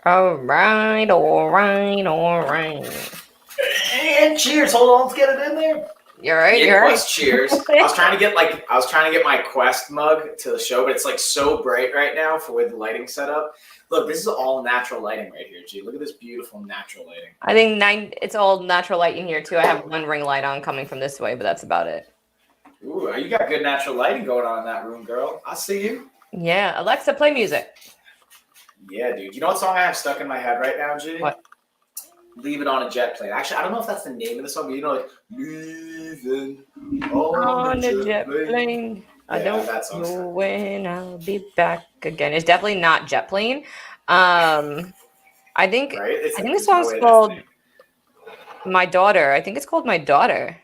All right, all right, all right. And cheers. Hold on, let's get it in there. You're right. It You're right. was cheers. I was trying to get my Quest mug to the show, but it's like so bright right now for with the lighting set up. Look, this is all natural lighting right here, G. Look at this beautiful natural lighting. I think it's all natural lighting here too. I have one ring light on coming from this way, but that's about it. Ooh, you got good natural lighting going on in that room, girl. I see you. Yeah, Alexa, play music. Yeah, dude. You know what song I have stuck in my head right now, G? What? Leave It on a Jet Plane. Actually, I don't know if that's the name of the song, but you know, like Leaving On a jet plane. I don't know when I'll be back again. It's definitely not jet plane. I think the song's called My Daughter. I think it's called My Daughter.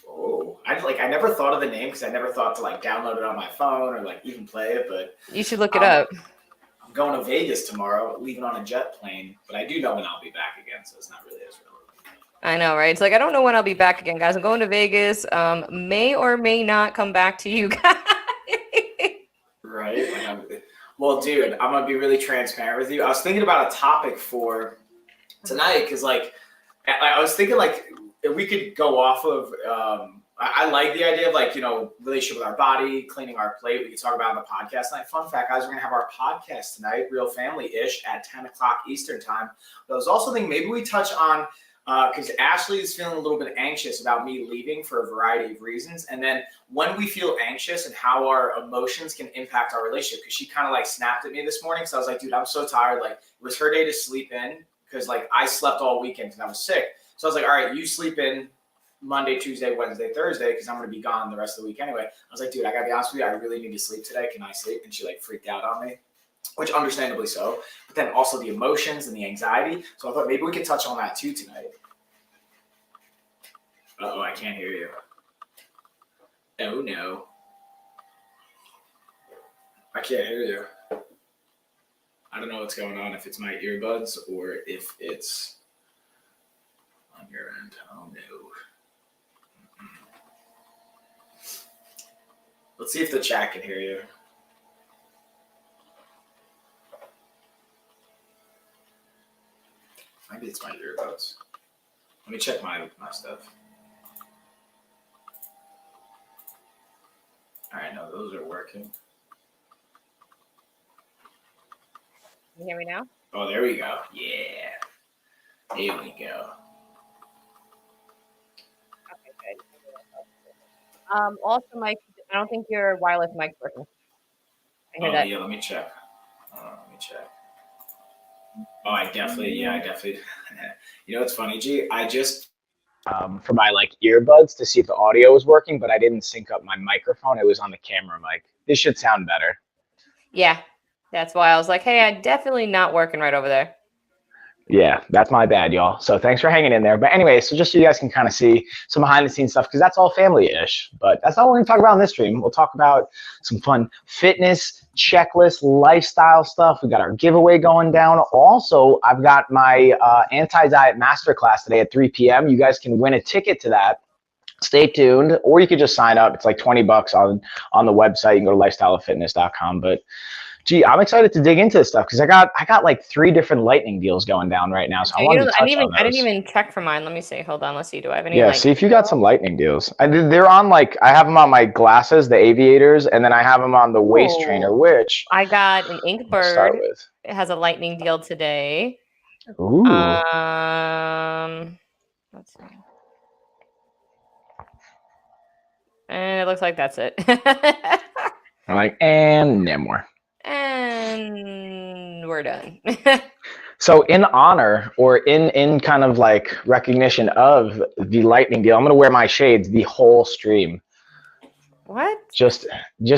Oh, I never thought of the name because I never thought to like download it on my phone or like even play it. But you should look it up. I'm going to Vegas tomorrow, leaving on a jet plane, but I do know when I'll be back again, so it's not really as relevant. I know, right? It's like I don't know when I'll be back again, guys. I'm going to Vegas. May or may not come back to you guys. Right? Well, dude, I'm gonna be really transparent with you. I was thinking about a topic for tonight because, like, I was thinking like if we could go off of. I like the idea of like, you know, relationship with our body, cleaning our plate. We can talk about it on the podcast tonight. Fun fact, guys, we're going to have our podcast tonight, Real Family-ish, at 10 o'clock Eastern time. But I was also thinking maybe we touch on, because Ashley is feeling a little bit anxious about me leaving for a variety of reasons. And then when we feel anxious and how our emotions can impact our relationship, because she kind of like snapped at me this morning. So I was like, dude, I'm so tired. Like, it was her day to sleep in because like I slept all weekend because I was sick. So I was like, all right, you sleep in Monday, Tuesday, Wednesday, Thursday, because I'm going to be gone the rest of the week anyway. I was like, dude, I got to be honest with you. I really need to sleep today. Can I sleep? And she like freaked out on me, which understandably so. But then also the emotions and the anxiety. So I thought maybe we could touch on that too tonight. Uh-oh, I can't hear you. Oh, no. I can't hear you. I don't know what's going on, if it's my earbuds or if it's on your end. Oh, no. Let's see if the chat can hear you. Maybe it's my earbuds. Let me check my stuff. All right, no, those are working. Can you hear me now? Oh, there we go. Yeah. Here we go. Okay, good. Also, Mike, I don't think your wireless mic's working. I hear that. Yeah, let me check. Oh, I definitely. You know what's funny, G? I just for my like earbuds to see if the audio was working, but I didn't sync up my microphone. It was on the camera mic. This should sound better. Yeah, that's why I was like, hey, I'm definitely not working right over there. Yeah, that's my bad, y'all. So thanks for hanging in there. But anyway, so just so you guys can kind of see some behind the scenes stuff, because that's all family-ish. But that's not what we're going to talk about in this stream. We'll talk about some fun fitness, checklist, lifestyle stuff. We got our giveaway going down. Also, I've got my anti-diet masterclass today at 3 p.m. You guys can win a ticket to that. Stay tuned, or you could just sign up. It's like $20 on the website. You can go to lifestyleoffitness.com. But gee, I'm excited to dig into this stuff because I got like 3 different lightning deals going down right now. So I wanted to touch on those. I didn't even check for mine. Let me see. Hold on. Let's see. Do I have any? Yeah, see if you got some lightning deals. They're on like I have them on my glasses, the aviators, and then I have them on the waist trainer, which I got an Inkbird. It has a lightning deal today. Ooh. Let's see. And it looks like that's it. I'm like, and no more. And we're done. So in honor or in kind of like recognition of the lightning deal, I'm going to wear my shades the whole stream. What? Just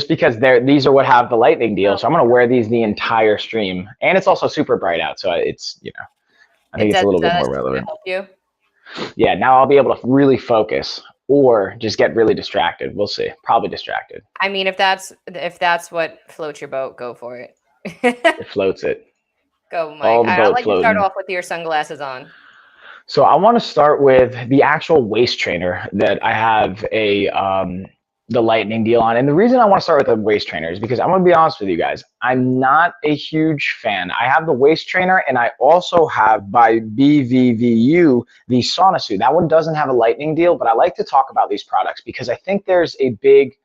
because these are what have the lightning deal. So I'm going to wear these the entire stream. And it's also super bright out. So it's, you know, I think it's a little bit more relevant. Help you? Yeah, now I'll be able to really focus or just get really distracted. We'll see. Probably distracted. I mean, if that's what floats your boat, go for it. It floats it. Go, Mike. I'll let you start off with your sunglasses on. So I want to start with the actual waist trainer that I have a the lightning deal on. And the reason I want to start with the waist trainer is because I'm going to be honest with you guys. I'm not a huge fan. I have the waist trainer, and I also have by BVVU the Sauna Suit. That one doesn't have a lightning deal, but I like to talk about these products because I think there's a big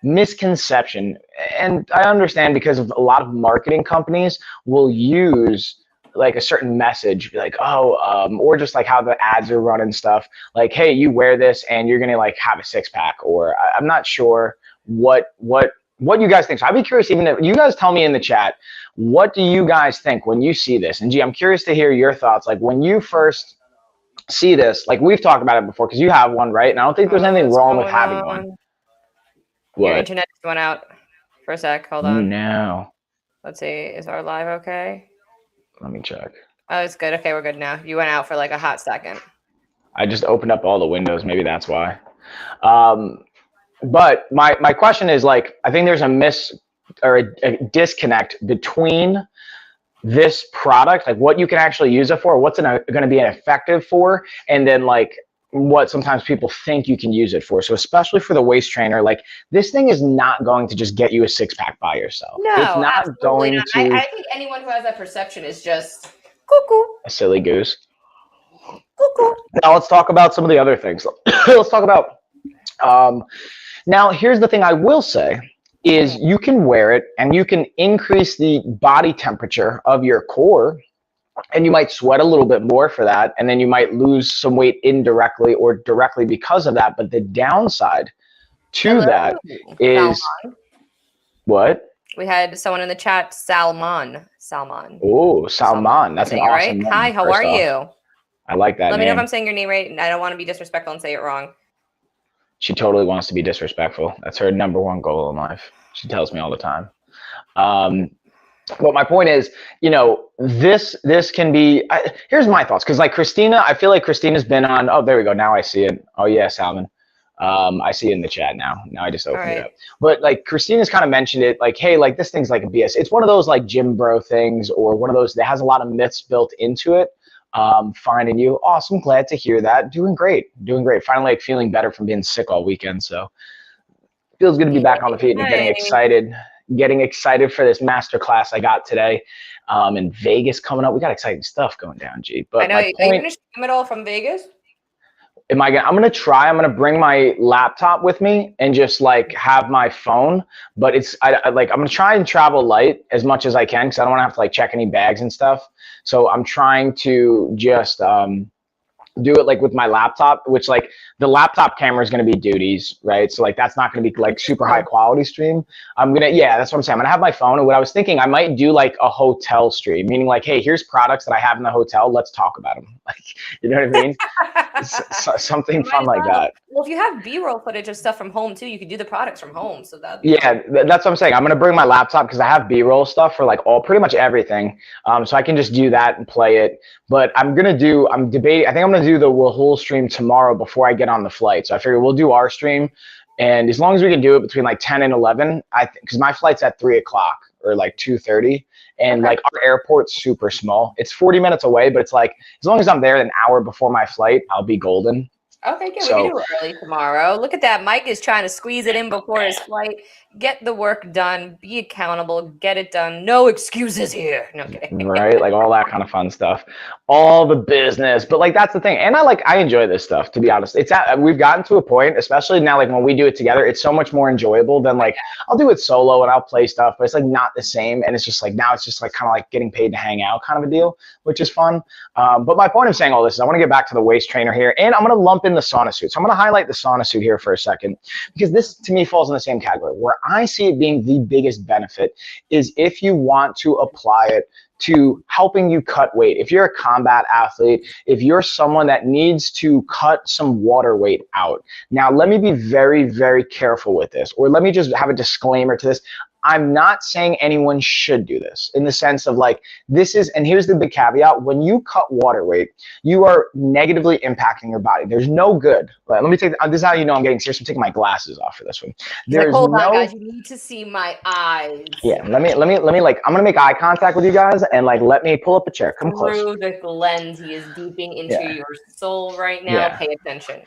misconception, and I understand because of a lot of marketing companies will use like a certain message, like, or just like how the ads are run and stuff, like, hey, you wear this and you're gonna like have a six-pack, or I'm not sure what you guys think. So I'd be curious, even if you guys tell me in the chat, what do you guys think when you see this? And G, I'm curious to hear your thoughts, like when you first see this, like we've talked about it before because you have one, right? And I don't think there's anything wrong with having one. What? Your internet just went out for a sec. Hold on. No. Let's see. Is our live okay? Let me check. Oh, it's good. Okay, we're good now. You went out for like a hot second. I just opened up all the windows. Maybe that's why. But my question is, like, I think there's a disconnect between this product, like what you can actually use it for, what's going to be effective for, and then like what sometimes people think you can use it for. So especially for the waist trainer, like this thing is not going to just get you a six-pack by yourself. No, it's not going not. to. I think anyone who has that perception is just cuckoo. A silly goose. Cuckoo. Now let's talk about some of the other things. Let's talk about. Now here's the thing I will say is you can wear it and you can increase the body temperature of your core. And you might sweat a little bit more for that, and then you might lose some weight indirectly or directly because of that. But the downside to that is Salmon. What? We had someone in the chat, Salmon. Oh, Salmon. That's an awesome right? name. Hi, how are you? I like that Let name. me know if I'm saying your name right, and I don't want to be disrespectful and say it wrong. She totally wants to be disrespectful. That's her number one goal in life. She tells me all the time. But my point is, you know, this can be, here's my thoughts. Cause like Christina, I feel like Christina's been on, oh, there we go. Now I see it. Oh yeah, Salmon. I see it in the chat now. Now I just opened it up. But like Christina's kind of mentioned it, like, hey, like this thing's like a BS. It's one of those like gym bro things, or one of those that has a lot of myths built into it. Finding you. Awesome. Glad to hear that. Doing great. Finally like feeling better from being sick all weekend. So feels good to be back on the feet and getting excited for this master class I got today. In Vegas coming up. We got exciting stuff going down, G. But I know. Are you going to stream it all from Vegas? I'm gonna try. I'm gonna bring my laptop with me and just like have my phone. But I'm gonna try and travel light as much as I can because I don't want to have to like check any bags and stuff. So I'm trying to just do it like with my laptop, which like the laptop camera is going to be duties, right? So like that's not going to be like super high quality stream. That's what I'm saying. I'm gonna have my phone, and what I was thinking, I might do like a hotel stream, meaning like, hey, here's products that I have in the hotel. Let's talk about them. Like, you know what I mean? Something fun like that. Well, if you have B-roll footage of stuff from home too, you could do the products from home. So that's what I'm saying. I'm gonna bring my laptop because I have B-roll stuff for like pretty much everything. So I can just do that and play it. But I'm debating. I think I'm gonna do the whole stream tomorrow before I get on the flight. So I figure we'll do our stream, and as long as we can do it between like 10 and 11, because my flight's at 3 o'clock or like 2:30, and like our airport's super small. It's 40 minutes away, but it's like as long as I'm there an hour before my flight, I'll be golden. Okay, good. So, we can do it early tomorrow. Look at that. Mike is trying to squeeze it in before his flight. Get the work done. Be accountable. Get it done. No excuses here. No kidding. Right? Like all that kind of fun stuff. All the business. But like that's the thing. And I enjoy this stuff, to be honest. We've gotten to a point, especially now, like when we do it together, it's so much more enjoyable than like I'll do it solo and I'll play stuff, but it's like not the same. And it's just like now it's just like kind of like getting paid to hang out kind of a deal, which is fun. But my point of saying all this is I want to get back to the waist trainer here, and I'm going to lump in the Sauna Suit. So I'm going to highlight the Sauna Suit here for a second, because this to me falls in the same category. Where I see it being the biggest benefit is if you want to apply it to helping you cut weight. If you're a combat athlete, if you're someone that needs to cut some water weight out. Now, let me be very, very careful with this, or let me just have a disclaimer to this. I'm not saying anyone should do this in the sense of like and here's the big caveat, when you cut water weight, you are negatively impacting your body. There's no good. Let me take this is how you know I'm getting serious. I'm taking my glasses off for this one. Hold on, guys, you need to see my eyes. Yeah, let me like I'm gonna make eye contact with you guys and like let me pull up a chair. Come close. Through the lens, he is deeping into your soul right now. Yeah. Pay attention.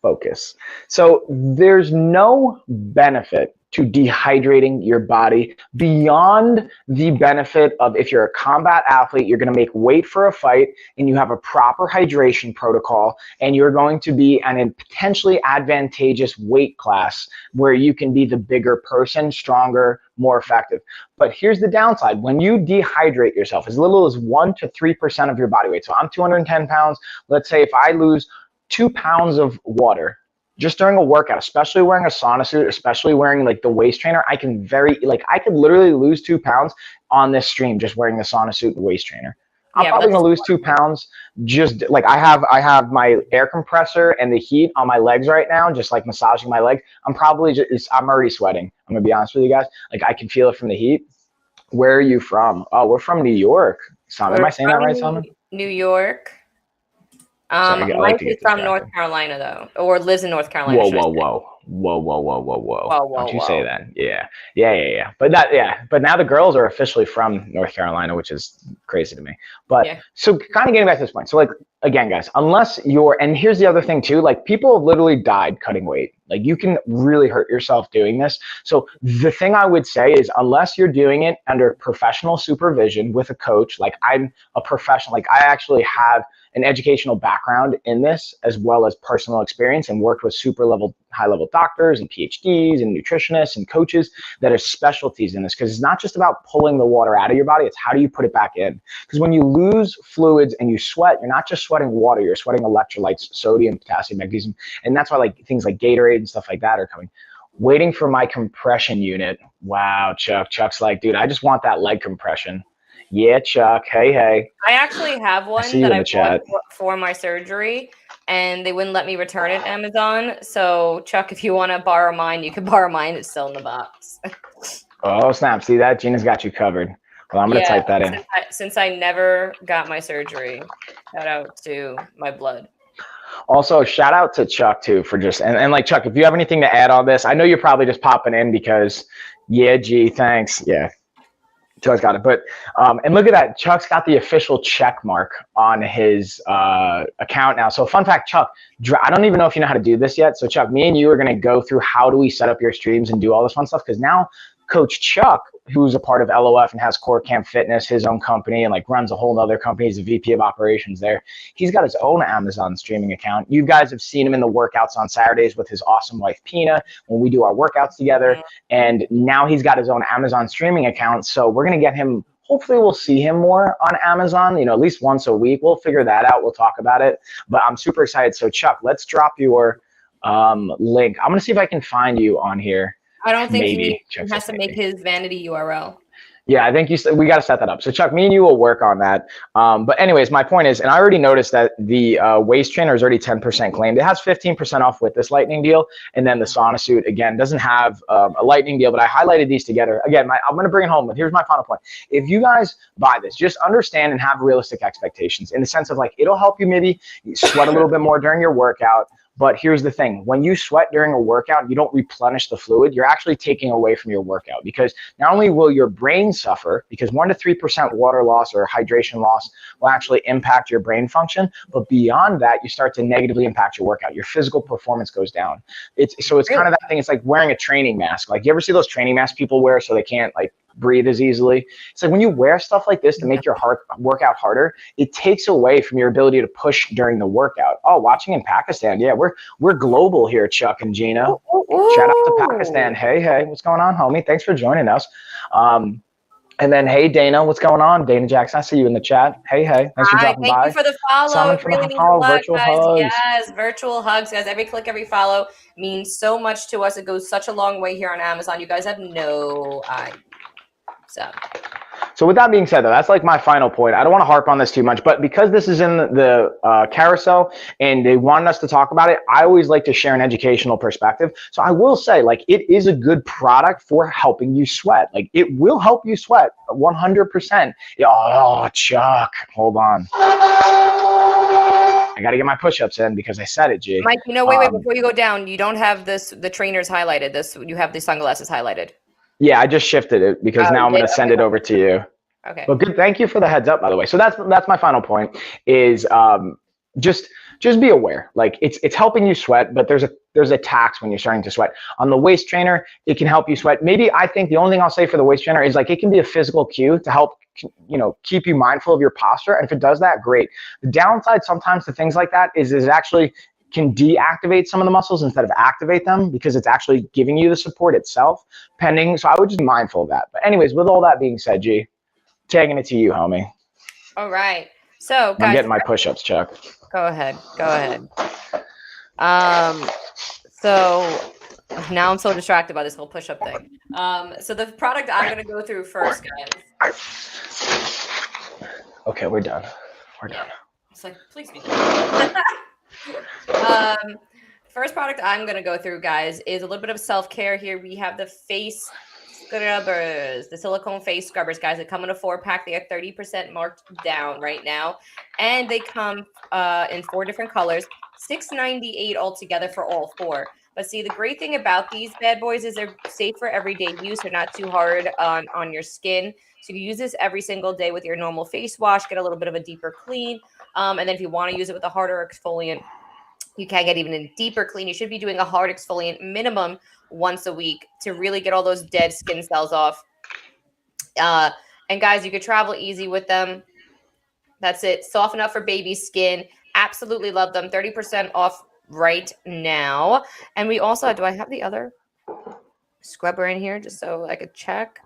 focus. So there's no benefit to dehydrating your body beyond the benefit of, if you're a combat athlete, you're going to make weight for a fight and you have a proper hydration protocol, and you're going to be in a potentially advantageous weight class where you can be the bigger person, stronger, more effective. But here's the downside. When you dehydrate yourself, as little as 1 to 3% of your body weight. So I'm 210 pounds. Let's say if I lose 2 pounds of water just during a workout, especially wearing a sauna suit, especially wearing like the waist trainer, I could literally lose 2 pounds on this stream just wearing the sauna suit and waist trainer. I'm probably gonna lose 2 pounds. Just like I have my air compressor and the heat on my legs right now, just like massaging my legs. I'm already sweating. I'm gonna be honest with you guys. Like I can feel it from the heat. Where are you from? Oh, we're from New York. Am I saying that right, Simon? New York. Mike is from North Carolina though, or lives in North Carolina. Whoa. Don't you say that. Yeah. But now the girls are officially from North Carolina, which is crazy to me. But so kind of getting back to this point. So like, again, guys, and here's the other thing too, like people have literally died cutting weight. Like you can really hurt yourself doing this. So the thing I would say is, unless you're doing it under professional supervision with a coach, like I'm a professional, like I actually have an educational background in this as well as personal experience, and worked with high level doctors and PhDs and nutritionists and coaches that are specialties in this, because it's not just about pulling the water out of your body, it's how do you put it back in. Because when you lose fluids and you sweat, you're not just sweating water, you're sweating electrolytes, sodium, potassium, magnesium, and that's why like things like Gatorade and stuff like that are coming. Waiting for my compression unit. Wow, Chuck's like, dude, I just want that leg compression. Yeah, Chuck. Hey. I actually have one that I bought for my surgery, and they wouldn't let me return it Amazon. So, Chuck, if you want to borrow mine, you can borrow mine. It's still in the box. Oh, snap. See that? Gina's got you covered. Well, I'm going to type that in. Since I never got my surgery, shout out to my blood. Also, shout out to Chuck, too, for just, and like, Chuck, if you have anything to add on this, I know you're probably just popping in because, thanks. Yeah. Chuck's got it, but and look at that, Chuck's got the official check mark on his account now. So fun fact, Chuck, I don't even know if you know how to do this yet. So Chuck, me and you are going to go through how do we set up your streams and do all this fun stuff, because now Coach Chuck, who's a part of LOF and has Core Camp Fitness, his own company, and like runs a whole other company. He's a VP of operations there. He's got his own Amazon streaming account. You guys have seen him in the workouts on Saturdays with his awesome wife, Pina, when we do our workouts together. And now he's got his own Amazon streaming account. So we're going to get him, hopefully we'll see him more on Amazon, at least once a week. We'll figure that out. We'll talk about it. But I'm super excited. So Chuck, let's drop your link. I'm going to see if I can find you on here. I don't think he has to make his vanity URL. Yeah, I think we got to set that up. So Chuck, me and you will work on that. But anyways, my point is, and I already noticed that the waist trainer is already 10% claimed. It has 15% off with this lightning deal. And then the sauna suit, again, doesn't have a lightning deal, but I highlighted these together. Again, I'm going to bring it home, but here's my final point. If you guys buy this, just understand and have realistic expectations in the sense of like, it'll help you maybe sweat a little bit more during your workout. But here's the thing, when you sweat during a workout, you don't replenish the fluid, you're actually taking away from your workout, because not only will your brain suffer, because 1 to 3% water loss or hydration loss will actually impact your brain function, but beyond that, you start to negatively impact your workout. Your physical performance goes down. It's kind of that thing, it's like wearing a training mask. Like, you ever see those training masks people wear so they can't like breathe as easily? It's like when you wear stuff like this to make your workout harder, it takes away from your ability to push during the workout. Oh, watching in Pakistan. Yeah, we're global here, Chuck and Gina. Shout out to Pakistan. Hey, what's going on, homie? Thanks for joining us. And then, hey, Dana, what's going on? Dana Jackson, I see you in the chat. Hey, thanks for dropping by. Thank you for the follow. Really means a lot, virtual guys. Hugs. Yes, virtual hugs, guys. Every click, every follow means so much to us. It goes such a long way here on Amazon. You guys have no idea. So with that being said, though, that's like my final point. I don't want to harp on this too much, but because this is in the carousel and they wanted us to talk about it, I always like to share an educational perspective. So I will say, like, it is a good product for helping you sweat. Like, it will help you sweat 100%. Oh, Chuck, hold on. I got to get my push-ups in because I said it, G. Mike, wait, before you go down, you don't have the trainers highlighted. You have the sunglasses highlighted. Yeah, I just shifted it because now I'm going to send it over to you. Okay. But good. Thank you for the heads up, by the way. So that's my final point is just just be aware. Like it's helping you sweat, but there's a tax when you're starting to sweat. On the waist trainer, it can help you sweat. Maybe I think the only thing I'll say for the waist trainer is like it can be a physical cue to help, you know, keep you mindful of your posture. And if it does that, great. The downside sometimes to things like that is it actually can deactivate some of the muscles instead of activate them, because it's actually giving you the support itself pending. So I would just be mindful of that. But anyways, with all that being said, G, tagging it to you, homie. All right. So guys, I'm getting my push-ups, Chuck. Go ahead. So now I'm so distracted by this whole push-up thing. So the product I'm going to go through first, guys. Okay, we're done. It's like, please be. First product I'm going to go through, guys, is a little bit of self-care here. We have the face scrubbers, the silicone face scrubbers, guys. They come in a 4-pack. They are 30% marked down right now, and they come in 4 different colors. $6.98 altogether for all 4. But see, the great thing about these bad boys is they're safe for everyday use. They're not too hard on your skin. So you use this every single day with your normal face wash, get a little bit of a deeper clean. And then if you want to use it with a harder exfoliant, you can get even a deeper clean. You should be doing a hard exfoliant minimum once a week to really get all those dead skin cells off. And guys, you could travel easy with them. That's it. Soften up for baby skin. Absolutely love them. 30% off right now. And we also, do I have the other scrubber in here just so I could check?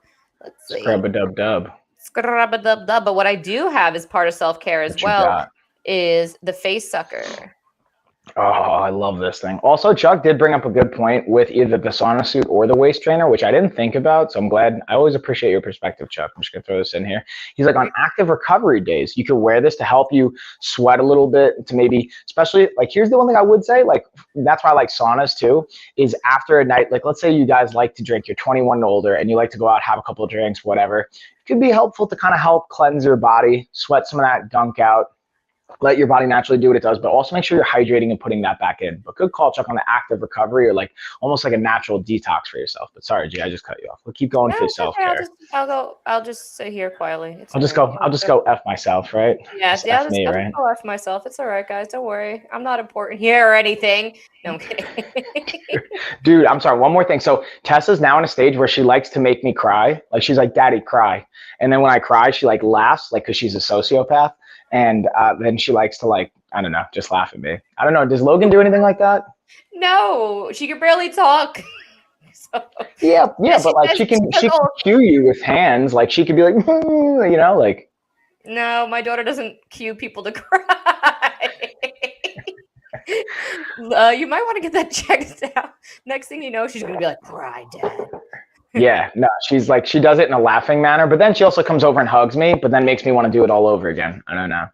Let's see. Scrub-a-dub-dub. Scrub-a-dub-dub. But what I do have as part of self-care as well is the face sucker. Oh, I love this thing. Also, Chuck did bring up a good point with either the sauna suit or the waist trainer, which I didn't think about. So I'm glad. I always appreciate your perspective, Chuck. I'm just going to throw this in here. He's like, on active recovery days, you can wear this to help you sweat a little bit, to maybe, especially like, here's the one thing I would say, like, that's why I like saunas too, is after a night, like, let's say you guys like to drink, you're 21 and older, and you like to go out, have a couple of drinks, whatever. It could be helpful to kind of help cleanse your body, sweat some of that gunk out. Let your body naturally do what it does, but also make sure you're hydrating and putting that back in. But good call, Chuck, on the active recovery, or like almost like a natural detox for yourself. But sorry, G, I just cut you off. We'll keep going for self-care. I'll just sit here quietly. I'll just go F myself, right? Yes, yeah, I'll just go F myself. It's all right, guys. Don't worry. I'm not important here or anything. No, I'm kidding. Dude, I'm sorry. One more thing. So Tessa's now in a stage where she likes to make me cry. Like, she's like, Daddy, cry. And then when I cry, she like laughs, like, because she's a sociopath. And then she likes to, like, I don't know, just laugh at me. I don't know. Does Logan do anything like that? No, she can barely talk. So, yeah, but like she can cue you with hands. Like, she could be like, you know, like. No, my daughter doesn't cue people to cry. You might want to get that checked out. Next thing you know, she's gonna be like, cry, Dad. Yeah, no, she's like, she does it in a laughing manner, but then she also comes over and hugs me, but then makes me want to do it all over again. I don't know.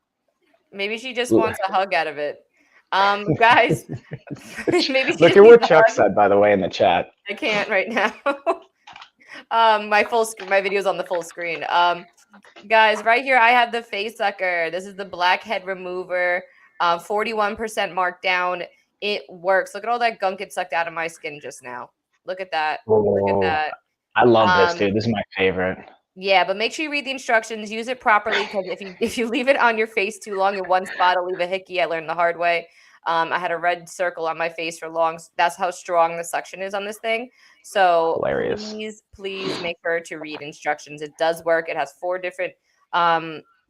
Maybe she just wants a hug out of it. Guys, maybe look at what Chuck said, by the way, in the chat. I can't right now. My video's on the full screen. Guys, right here I have the face sucker. This is the Blackhead Remover. 41% markdown. It works. Look at all that gunk it sucked out of my skin just now. Look at that. Look at that. I love this, dude. This is my favorite. Yeah, but make sure you read the instructions. Use it properly, because if you leave it on your face too long in one spot, it'll leave a hickey. I learned the hard way. I had a red circle on my face for long. That's how strong the suction is on this thing. So hilarious. Please make sure to read instructions. It does work. It has 4 different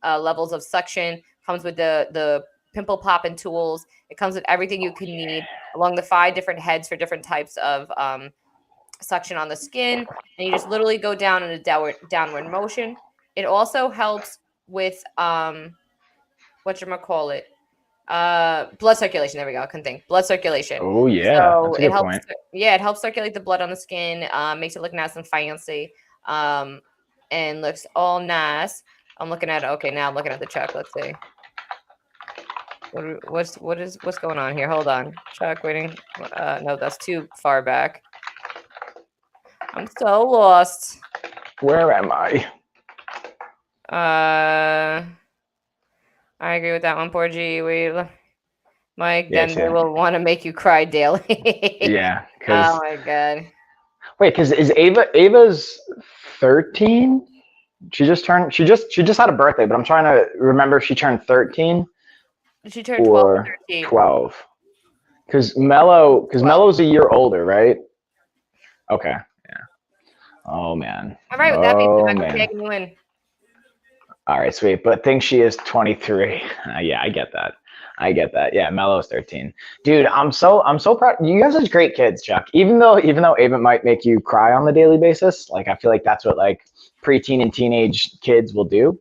levels of suction. Comes with the pimple popping tools. It comes with everything you can need, along the 5 different heads for different types of suction on the skin, and you just literally go down in a downward motion. It also helps with whatchamacallit, blood circulation. There we go. I couldn't think. Blood circulation. Oh yeah. So it helps. Point. Yeah, it helps circulate the blood on the skin. Makes it look nice and fancy. And looks all nice. I'm looking at it. Okay, now I'm looking at the Chuck. Let's see. What's going on here? Hold on. Chuck waiting. No, that's too far back. I'm so lost. Where am I? I agree with that one, poor G. Mike, then they will want to make you cry daily. Yeah. Oh my God. Wait, because is Ava's 13? She just had a birthday, but I'm trying to remember if she turned 13. She turned 12 or or 13. 12? Because Mellow's a year older, right? Okay. Yeah. Oh man. All right, with that being said, I'm tagging you in. All right, sweet. But think she is 23. Yeah, I get that. Yeah, Mellow's 13. Dude, I'm so proud. You guys are great kids, Chuck. Even though Avon might make you cry on the daily basis, like I feel like that's what like preteen and teenage kids will do.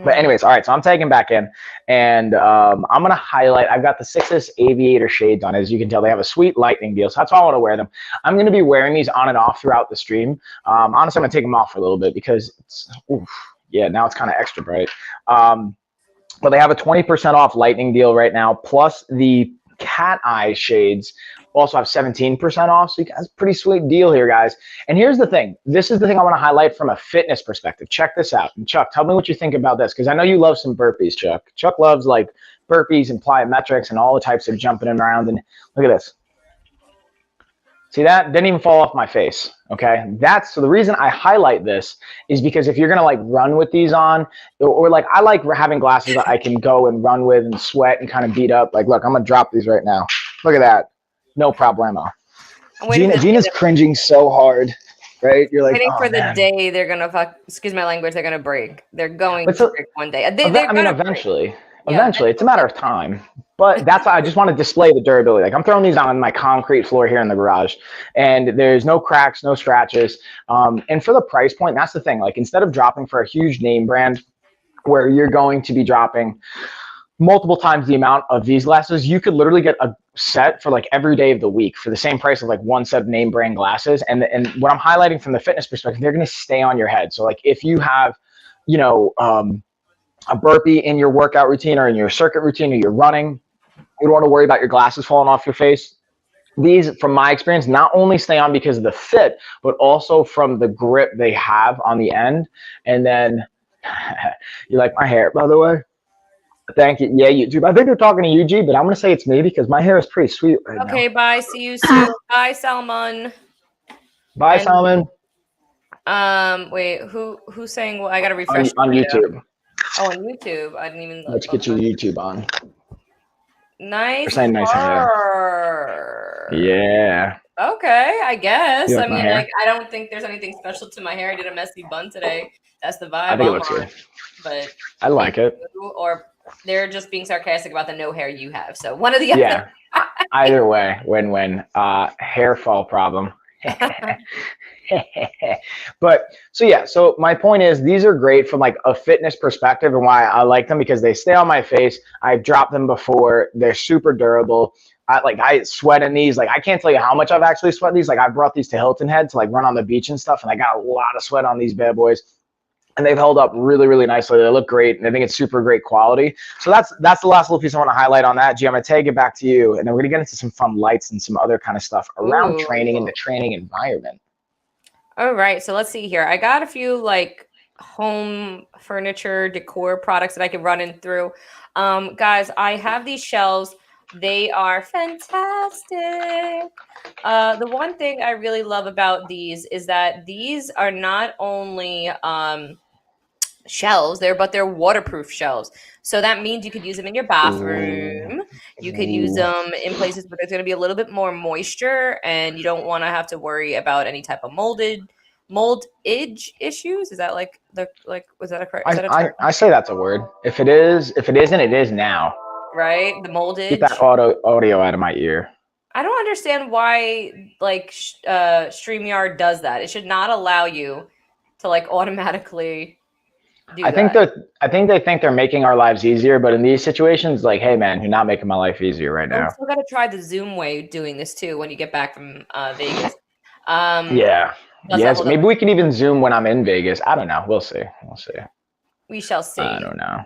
But anyways, all right, so I'm tagging back in, and I'm going to highlight, I've got the Sixus Aviator shades on. As you can tell, they have a sweet lightning deal, so that's why I want to wear them. I'm going to be wearing these on and off throughout the stream. Honestly, I'm going to take them off for a little bit because it's, yeah, now it's kind of extra bright. But they have a 20% off lightning deal right now, plus the cat eye shades also have 17% off. So you guys, pretty sweet deal here, guys. And here's the thing. This is the thing I want to highlight from a fitness perspective. Check this out. And Chuck, tell me what you think about this, because I know you love some burpees, Chuck. Chuck loves like burpees and plyometrics and all the types of jumping around. And look at this. See that? Didn't even fall off my face, okay? So the reason I highlight this is because if you're gonna like run with these on, or like I like having glasses that I can go and run with and sweat and kind of beat up. Like, look, I'm gonna drop these right now. Look at that. No problemo. Gina's cringing so hard, right? You're like, waiting for the day they're gonna excuse my language, they're gonna break. They're going to break one day. Eventually. Eventually, it's a matter of time. But that's why I just want to display the durability. Like I'm throwing these on my concrete floor here in the garage, and there's no cracks, no scratches. And for the price point, that's the thing. Like instead of dropping for a huge name brand where you're going to be dropping multiple times the amount of these glasses, you could literally get a set for like every day of the week for the same price of like one set of name brand glasses. And what I'm highlighting from the fitness perspective, they're going to stay on your head. So like if you have, you know, a burpee in your workout routine or in your circuit routine or you're running, you don't want to worry about your glasses falling off your face. These, from my experience, not only stay on because of the fit, but also from the grip they have on the end. And then you like my hair, by the way? Thank you. Yeah, YouTube. I think they're talking to you, G, but I'm going to say it's me because my hair is pretty sweet right now. Okay, bye. See you soon. Bye, Salmon. Bye, Salmon. Wait, who's saying what? I got to refresh. On YouTube. Oh, on YouTube. I didn't even. Let's get your YouTube on. Nice. Nice hair. Yeah. Okay, I guess. You like I mean, my hair? like, I don't think there's anything special to my hair. I did a messy bun today. That's the vibe. I think it looks good. But I like it. Or they're just being sarcastic about the no hair you have. So one of the other. Yeah. Either way, win-win. Hair fall problem. But so my point is these are great from like a fitness perspective, and why I like them because they stay on my face. I've dropped them before. They're super durable. I sweat in these. Like I can't tell you how much I've actually sweat these. Like I brought these to Hilton Head to like run on the beach and stuff, and I got a lot of sweat on these bad boys. And they've held up really, really nicely. They look great, and I think it's super great quality. So that's the last little piece I want to highlight on that. G, I'm going to take it back to you, and then we're going to get into some fun lights and some other kind of stuff around training and the training environment. All right, so let's see here. I got a few like home furniture decor products that I can run in through. Guys, I have these shelves. They are fantastic. The one thing I really love about these is that these are not only shelves but they're waterproof shelves. So that means you could use them in your bathroom. You could use them in places where there's going to be a little bit more moisture and you don't want to have to worry about any type of moldage issues. Is that was that a correct? I say that's a word. If it isn't, it is now. Right? The moldage. Keep that audio out of my ear. I don't understand why StreamYard does that. It should not allow you to like automatically do that. I think they think they're making our lives easier, but in these situations, like, hey man, you're not making my life easier right now. I'm still gotta try the Zoom way of doing this too when you get back from Vegas. Yes, maybe we can even Zoom when I'm in Vegas. I don't know. We'll see. We shall see. I don't know.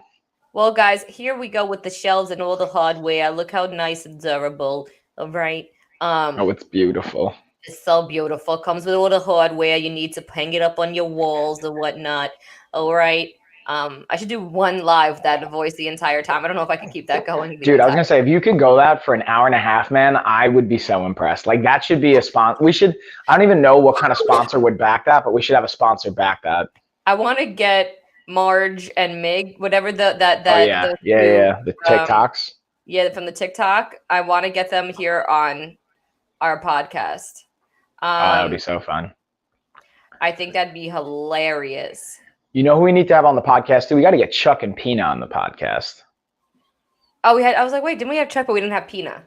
Well, guys, here we go with the shelves and all the hardware. Look how nice and durable. All right. It's beautiful. It's so beautiful. Comes with all the hardware. You need to hang it up on your walls or whatnot. All right. I should do one live that voice the entire time. I don't know if I can keep that going. Dude, I was gonna say if you could go that for an hour and a half, man, I would be so impressed. Like that should be a sponsor. I don't even know what kind of sponsor would back that, but we should have a sponsor back that. I want to get Marge and Mig, whatever the TikToks. Yeah, from the TikTok. I want to get them here on our podcast. That would be so fun. I think that'd be hilarious. You know who we need to have on the podcast too? We got to get Chuck and Pina on the podcast. Oh, I was like, wait, didn't we have Chuck, but we didn't have Pina?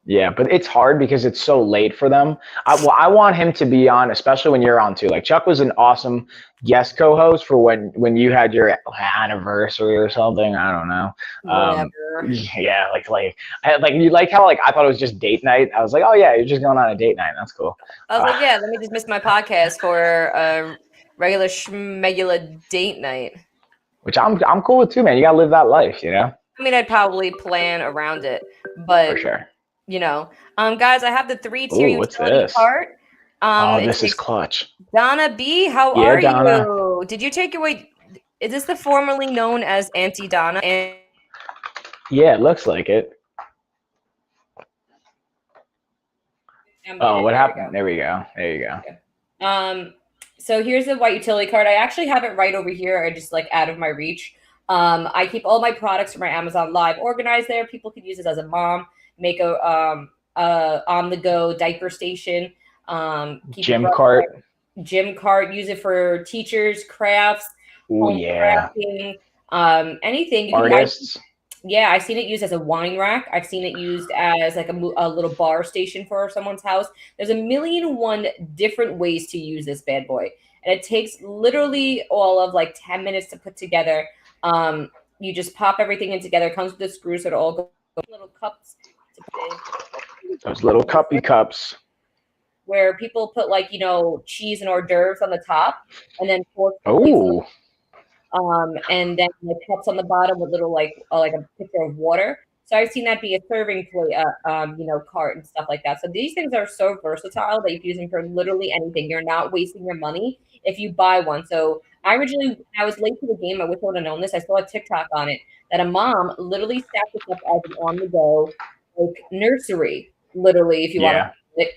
Yeah, but it's hard because it's so late for them. I want him to be on, especially when you're on too. Like Chuck was an awesome guest co-host for when you had your anniversary or something. I don't know. Whatever. Yeah, like you like how like I thought it was just date night. I was like, oh yeah, you're just going on a date night. That's cool. I was like, yeah, let me just miss my podcast for a regular schmegular date night. Which I'm cool with too, man. You gotta live that life, you know. I mean, I'd probably plan around it, but for sure. You know, guys, I have the 3-tier utility cart. This is clutch. Donna B, how are you? Did you take your way? Is this the formerly known as Auntie Donna? Yeah, it looks like it. Oh, what happened? There we go. There you go. So here's the white utility cart. I actually have it right over here. I just like out of my reach. I keep all my products from my Amazon Live organized there. People could use this as a mom. Make a on-the-go diaper station. Gym cart. Gym cart. Use it for teachers, crafts. Oh yeah. Crafting, anything. Artists. I've seen it used as a wine rack. I've seen it used as like a little bar station for someone's house. There's 1,000,001 different ways to use this bad boy, and it takes literally all of like 10 minutes to put together. You just pop everything in together. It comes with the screws, so it all goes little cups. Those little cuppy cups where people put like cheese and hors d'oeuvres on the top, and then pork. Oh. And then the cups on the bottom with little like a picture of water. So I've seen that be a serving plate, cart and stuff like that. So these things are so versatile that you can use them for literally anything. You're not wasting your money if you buy one. So I was late to the game. I wish I would have known this. I saw a TikTok on it that a mom literally set this up as an on-the-go like nursery, literally, if you want to it,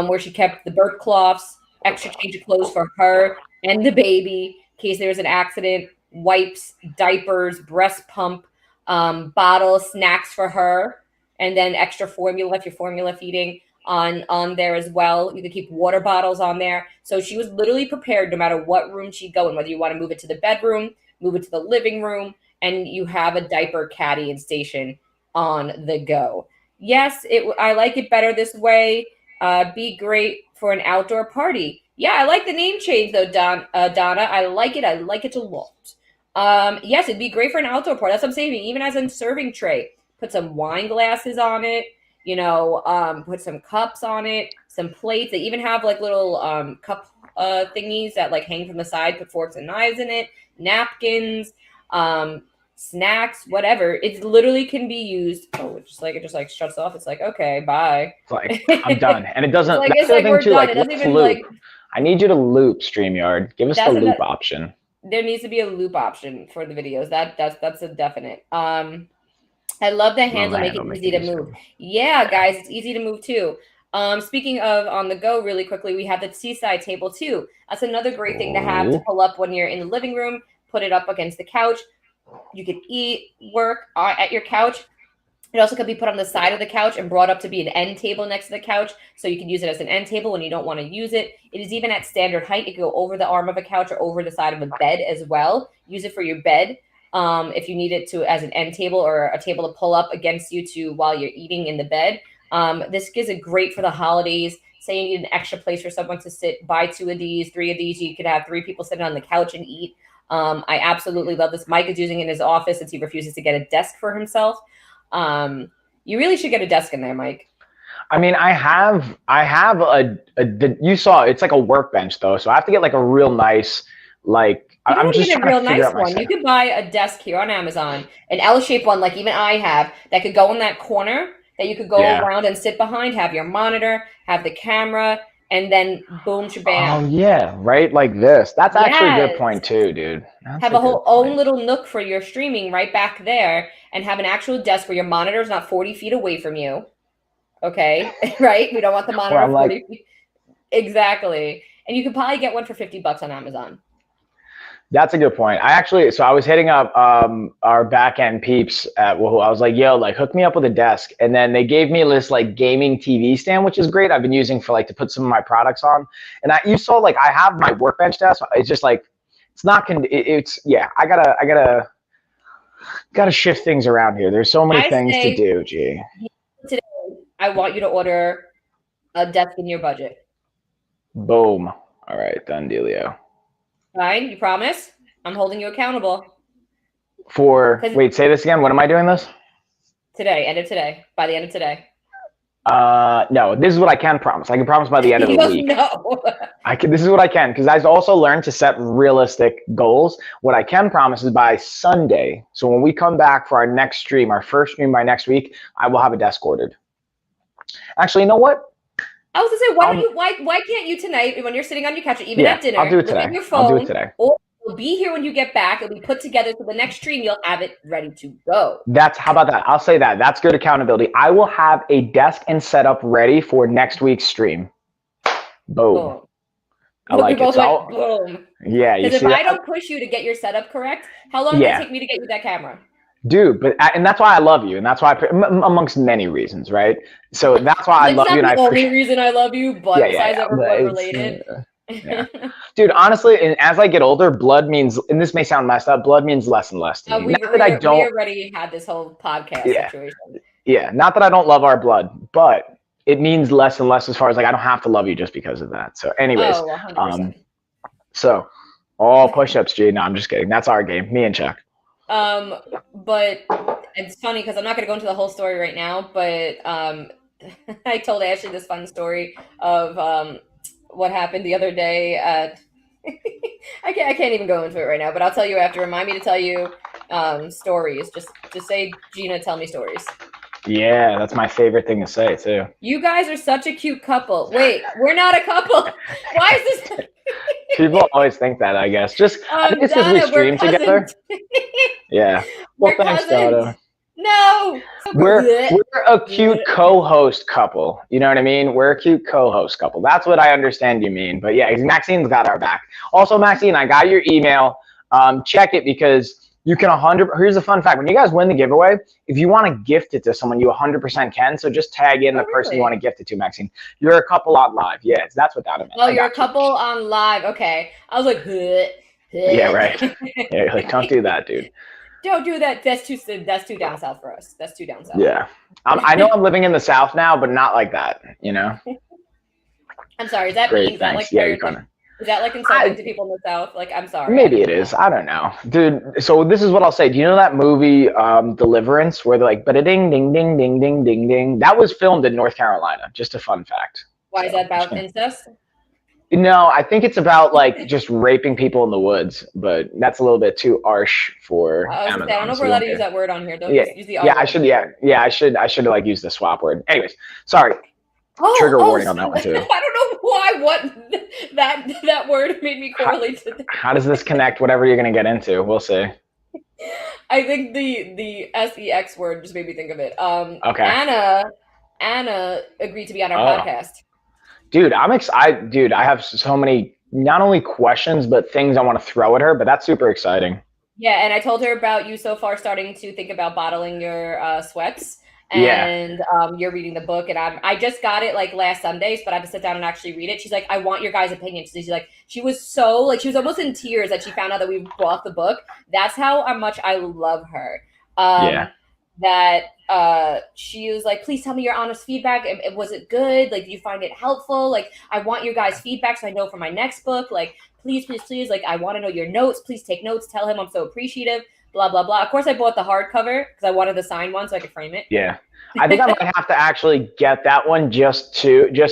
where she kept the birth cloths, extra change of clothes for her and the baby in case there was an accident, wipes, diapers, breast pump, bottles, snacks for her, and then extra formula if you're formula feeding on there as well. You could keep water bottles on there. So she was literally prepared no matter what room she'd go in, whether you want to move it to the bedroom, move it to the living room, and you have a diaper caddy and station on the go. Yes, I like it better this way. Be great for an outdoor party. Yeah, I like the name change though, Donna. I like it. I like it a lot. Yes, it'd be great for an outdoor party. That's what I'm saying. Even as a serving tray, put some wine glasses on it. Put some cups on it, some plates. They even have like little cup thingies that like hang from the side. Put forks and knives in it, napkins, snacks, whatever. It literally can be used. Oh, it just shuts off. It's like, okay, bye. It's like I'm done, and it doesn't. Like, that's the thing too. Like, let's loop. Like, I need you to loop StreamYard. Give us the loop option. There needs to be a loop option for the videos. That's a definite. I love the handle, make it easy to move. Yeah, guys, it's easy to move too. Speaking of on the go, really quickly, we have the seaside table too. That's another great thing to have to pull up when you're in the living room. Put it up against the couch. You can eat, work at your couch. It also could be put on the side of the couch and brought up to be an end table next to the couch. So you can use it as an end table when you don't want to use it. It is even at standard height. It can go over the arm of a couch or over the side of a bed as well. Use it for your bed. If you need it to as an end table or a table to pull up against you while you're eating in the bed. This gives it great for the holidays. Say you need an extra place for someone to sit, buy 2 of these, 3 of these. You could have 3 people sitting on the couch and eat. I absolutely love this. Mike is using it in his office since he refuses to get a desk for himself. You really should get a desk in there, Mike. I mean, I have you saw it's like a workbench though, so I have to get like a real nice I'm just a real nice one. You could buy a desk here on Amazon, an L-shaped one like even I have that could go in that corner that you could go around and sit behind, have your monitor, have the camera, and then boom, shabam. Oh yeah, right, like this. That's actually a good point too, dude. That's have a whole own little nook for your streaming right back there, and have an actual desk where your monitor is not 40 feet away from you. Okay, right? We don't want the monitor 40 feet. Exactly. And you could probably get one for $50 on Amazon. That's a good point. I was hitting up our back end peeps at Woohoo. I was like, yo, like hook me up with a desk. And then they gave me this like gaming TV stand, which is great. I've been using for like to put some of my products on. And you saw like I have my workbench desk. It's just like, it's not, I gotta shift things around here. There's so many things to do, G. Today, I want you to order a desk in your budget. Boom. All right, done dealio. Fine, you promise? I'm holding you accountable. Wait, say this again. When am I doing this? Today, end of today. By the end of today. No, this is what I can promise. I can promise by the end of the week. No. This is what I can, because I've also learned to set realistic goals. What I can promise is by Sunday. So when we come back for our next stream, our first stream by next week, I will have a desk ordered. Actually, you know what? I was gonna say, why can't you tonight when you're sitting on your couch, or even at dinner? I'll do it today. Your phone, I'll do it today. Or it'll be here when you get back. It'll be put together so the next stream you'll have it ready to go. How about that? I'll say that. That's good accountability. I will have a desk and setup ready for next week's stream. Boom. I like it. So boom. Yeah. Because if I don't push you to get your setup correct, how long will it take me to get you that camera? Dude, and that's why I love you, and that's why amongst many reasons, right? So that's why I love you. And that's the only reason I love you, but besides that, we're blood related. Dude, honestly, and as I get older, blood means, and this may sound messed up, blood means less and less to me. We already had this whole podcast situation. Yeah, not that I don't love our blood, but it means less and less as far as like I don't have to love you just because of that. So, anyways, so all push-ups, G. No, I'm just kidding. That's our game, me and Chuck. But it's funny because I'm not going to go into the whole story right now, but I told Ashley this fun story of what happened the other day at I can't even go into it right now, but I'll tell you after. Remind me to tell you stories. Just say, Gina, tell me stories. Yeah, that's my favorite thing to say too. You guys are such a cute couple. Wait, we're not a couple. Why is this? People always think that, I guess. Just I think it's because we stream together. Yeah. Well, thanks, Donna. No. We're a cute co-host couple. You know what I mean? We're a cute co-host couple. That's what I understand you mean. But yeah, Maxine's got our back. Also, Maxine, I got your email. Check it because you can here's a fun fact. When you guys win the giveaway, if you want to gift it to someone, you 100% can. So just tag in the person you want to gift it to, Maxine. You're a couple on live. Yeah, that's what that meant. Oh, you're a couple on live. Okay. I was like, yeah, right. Yeah, like, don't do that, dude. Don't do that. That's too down south for us. That's too down south. Yeah. I know I'm living in the South now, but not like that, you know? I'm sorry. Is that mean? Is that like, yeah, you're kind of. Is that like insulting to people in the South? Like, I'm sorry. Maybe it is. I don't know. Dude, so this is what I'll say. Do you know that movie Deliverance where they're like, ba-da-ding, ding, ding, ding, ding, ding, ding? That was filmed in North Carolina. Just a fun fact. Why is that about incest? No, I think it's about like just raping people in the woods, but that's a little bit too harsh for Amazon. I don't know if we're allowed to use that word on here. Don't use the R word. I should like use the swap word. Anyways, sorry. Trigger warning on that one too. I don't know why that word made me correlate to that. How does this connect whatever you're gonna get into? We'll see. I think the sex word just made me think of it. Okay. Anna agreed to be on our podcast. Dude, I'm excited. Dude, I have so many, not only questions, but things I want to throw at her, but that's super exciting. Yeah, and I told her about you so far starting to think about bottling your sweats. And you're reading the book, and I just got it like last Sunday, but I had to sit down and actually read it. She's like, I want your guys' opinion. She's like, she was almost in tears that she found out that we bought the book. That's how much I love her. That she was like, please tell me your honest feedback. Was it good? Like, do you find it helpful? Like, I want your guys' feedback so I know for my next book. Like, please. Like, I want to know your notes. Please take notes. Tell him I'm so appreciative. Blah, blah, blah. Of course, I bought the hardcover because I wanted the signed one so I could frame it. Yeah. I think I might have to actually get that one just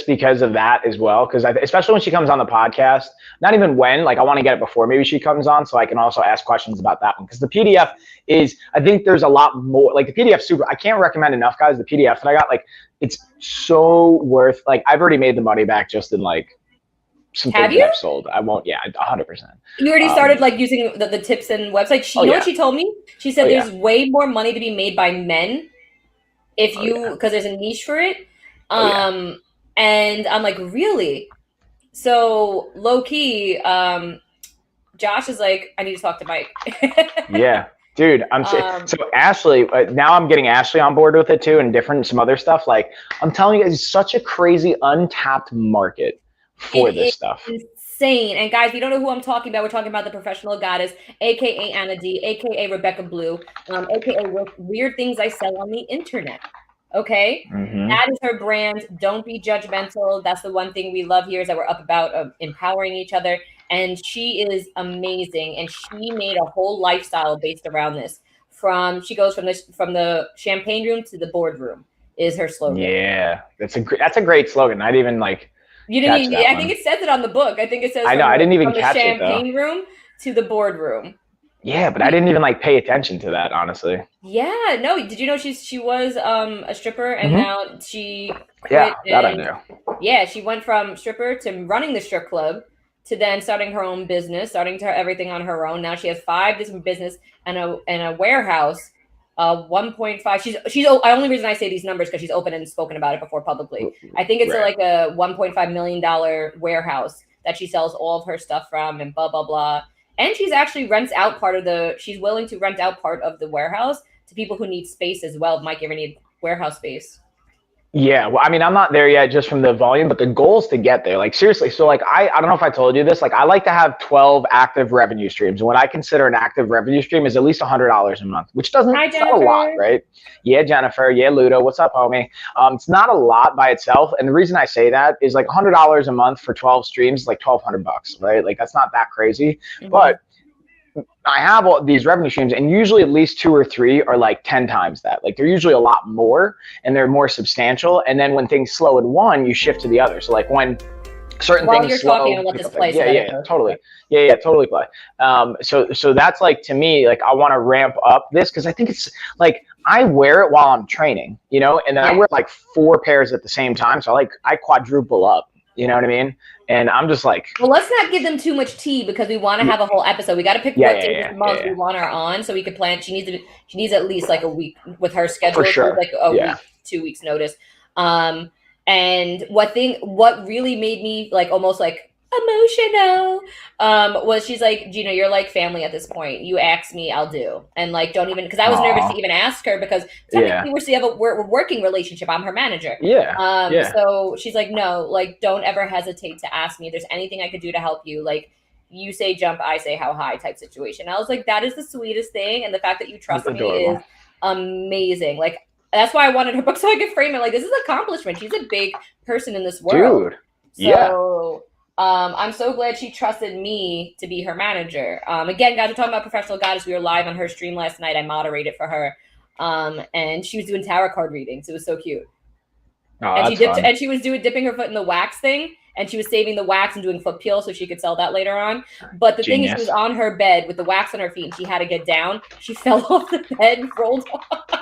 because of that as well. Because especially when she comes on the podcast, not even when, like I want to get it before maybe she comes on so I can also ask questions about that one. Because the PDF is, I think there's a lot more, like the PDF super, I can't recommend enough, guys, the PDF that I got, like it's so worth, like I've already made the money back just in like some things I've sold. I won't, 100%. You already started like using the tips and websites. You know what she told me? She said there's way more money to be made by men if you, because there's a niche for it. And I'm like, really? So low key, Josh is like, I need to talk to Mike. Yeah. Dude, so Ashley, now I'm getting Ashley on board with it too, and some other stuff. Like, I'm telling you, it's such a crazy untapped market for this stuff. Insane. And guys, we don't know who I'm talking about. We're talking about the professional goddess, aka Anna D, aka Rebecca Blue, aka Weird Things I Sell on the Internet. Okay, that is her brand. Don't be judgmental. That's the one thing we love here, is that we're up about empowering each other. And she is amazing, and she made a whole lifestyle based around this. She goes from the champagne room to the boardroom is her slogan. Yeah, that's a great slogan. I'd even like. You didn't even, I think it says it on the book. I think it says. I know. I didn't even catch it though. Champagne room to the boardroom. Yeah, but I didn't even like pay attention to that, honestly. Yeah, no. Did you know she was a stripper, and now she quit? Yeah, that I knew. Yeah, she went from stripper to running the strip club to then starting her own business, starting to everything on her own. Now she has 5 different business and a warehouse. 1.5. She's. The only reason I say these numbers because she's open and spoken about it before publicly. I think it's like a $1.5 million warehouse that she sells all of her stuff from, and blah blah blah. And she's actually she's willing to rent out part of the warehouse to people who need space as well. Mike, you ever need warehouse space? Yeah, well, I mean, I'm not there yet just from the volume, but the goal is to get there. Like, seriously. So, like, I don't know if I told you this. Like, I like to have 12 active revenue streams. And what I consider an active revenue stream is at least $100 a month, which doesn't sound a lot, right? Yeah, Jennifer. Yeah, Ludo. What's up, homie? It's not a lot by itself. And the reason I say that is like $100 a month for 12 streams is like $1,200, right? Like, that's not that crazy. But I have all these revenue streams, and usually at least 2 or 3 are like 10 times that. Like, they're usually a lot more, and they're more substantial. And then when things slow in one, you shift to the other. So like when certain things you're slow, talking, I'll let this play. Totally. Yeah, totally play. So that's like, to me, like, I want to ramp up this because I think it's like I wear it while I'm training, you know, and then I wear like 4 pairs at the same time. So I quadruple up. You know what I mean? And I'm just like, well, let's not give them too much tea because we want to have a whole episode. We got to pick what day this month we want her on, so we can plan. She needs at least like a week with her schedule, for sure. Like a week, 2 weeks notice. And what really made me like almost like emotional was she's like, Gina, you're like family at this point. You ask me, I'll do. And like, don't even, because I was nervous to even ask her because technically we're a working relationship. I'm her manager. So she's like, no, like, don't ever hesitate to ask me if there's anything I could do to help you. Like, you say jump, I say how high type situation. I was like, that is the sweetest thing. And the fact that you trust me is amazing. Like, that's why I wanted her book, so I could frame it like, this is an accomplishment. She's a big person in this world. Dude. So, I'm so glad she trusted me to be her manager. Again, guys, we're talking about professional goddess. We were live on her stream last night. I moderated for her. And she was doing tarot card readings. It was so cute. And she was dipping her foot in the wax thing, and she was saving the wax and doing foot peel so she could sell that later on. But the thing is, she was on her bed with the wax on her feet, and she had to get down. She fell off the bed, rolled off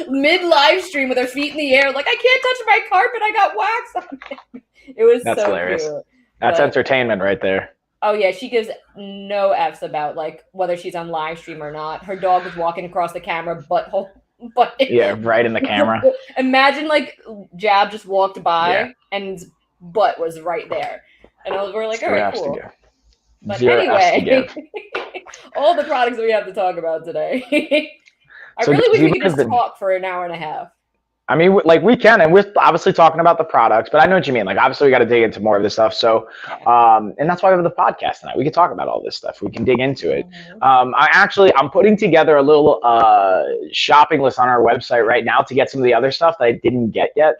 mid live stream with her feet in the air, like, I can't touch my carpet. I got wax on it. It was so hilarious. Cute. That's entertainment right there. Oh yeah, she gives no F's about like whether she's on live stream or not. Her dog was walking across the camera, but right in the camera. Imagine like Jab just walked by and butt was right there, and we're like, all right, cool. But anyway, all the products that we have to talk about today. I really wish we could just talk for an hour and a half. I mean, like, we can, and we're obviously talking about the products, but I know what you mean. Like, obviously we got to dig into more of this stuff. So, and that's why we have the podcast tonight. We can talk about all this stuff. We can dig into it. I'm putting together a little shopping list on our website right now to get some of the other stuff that I didn't get yet,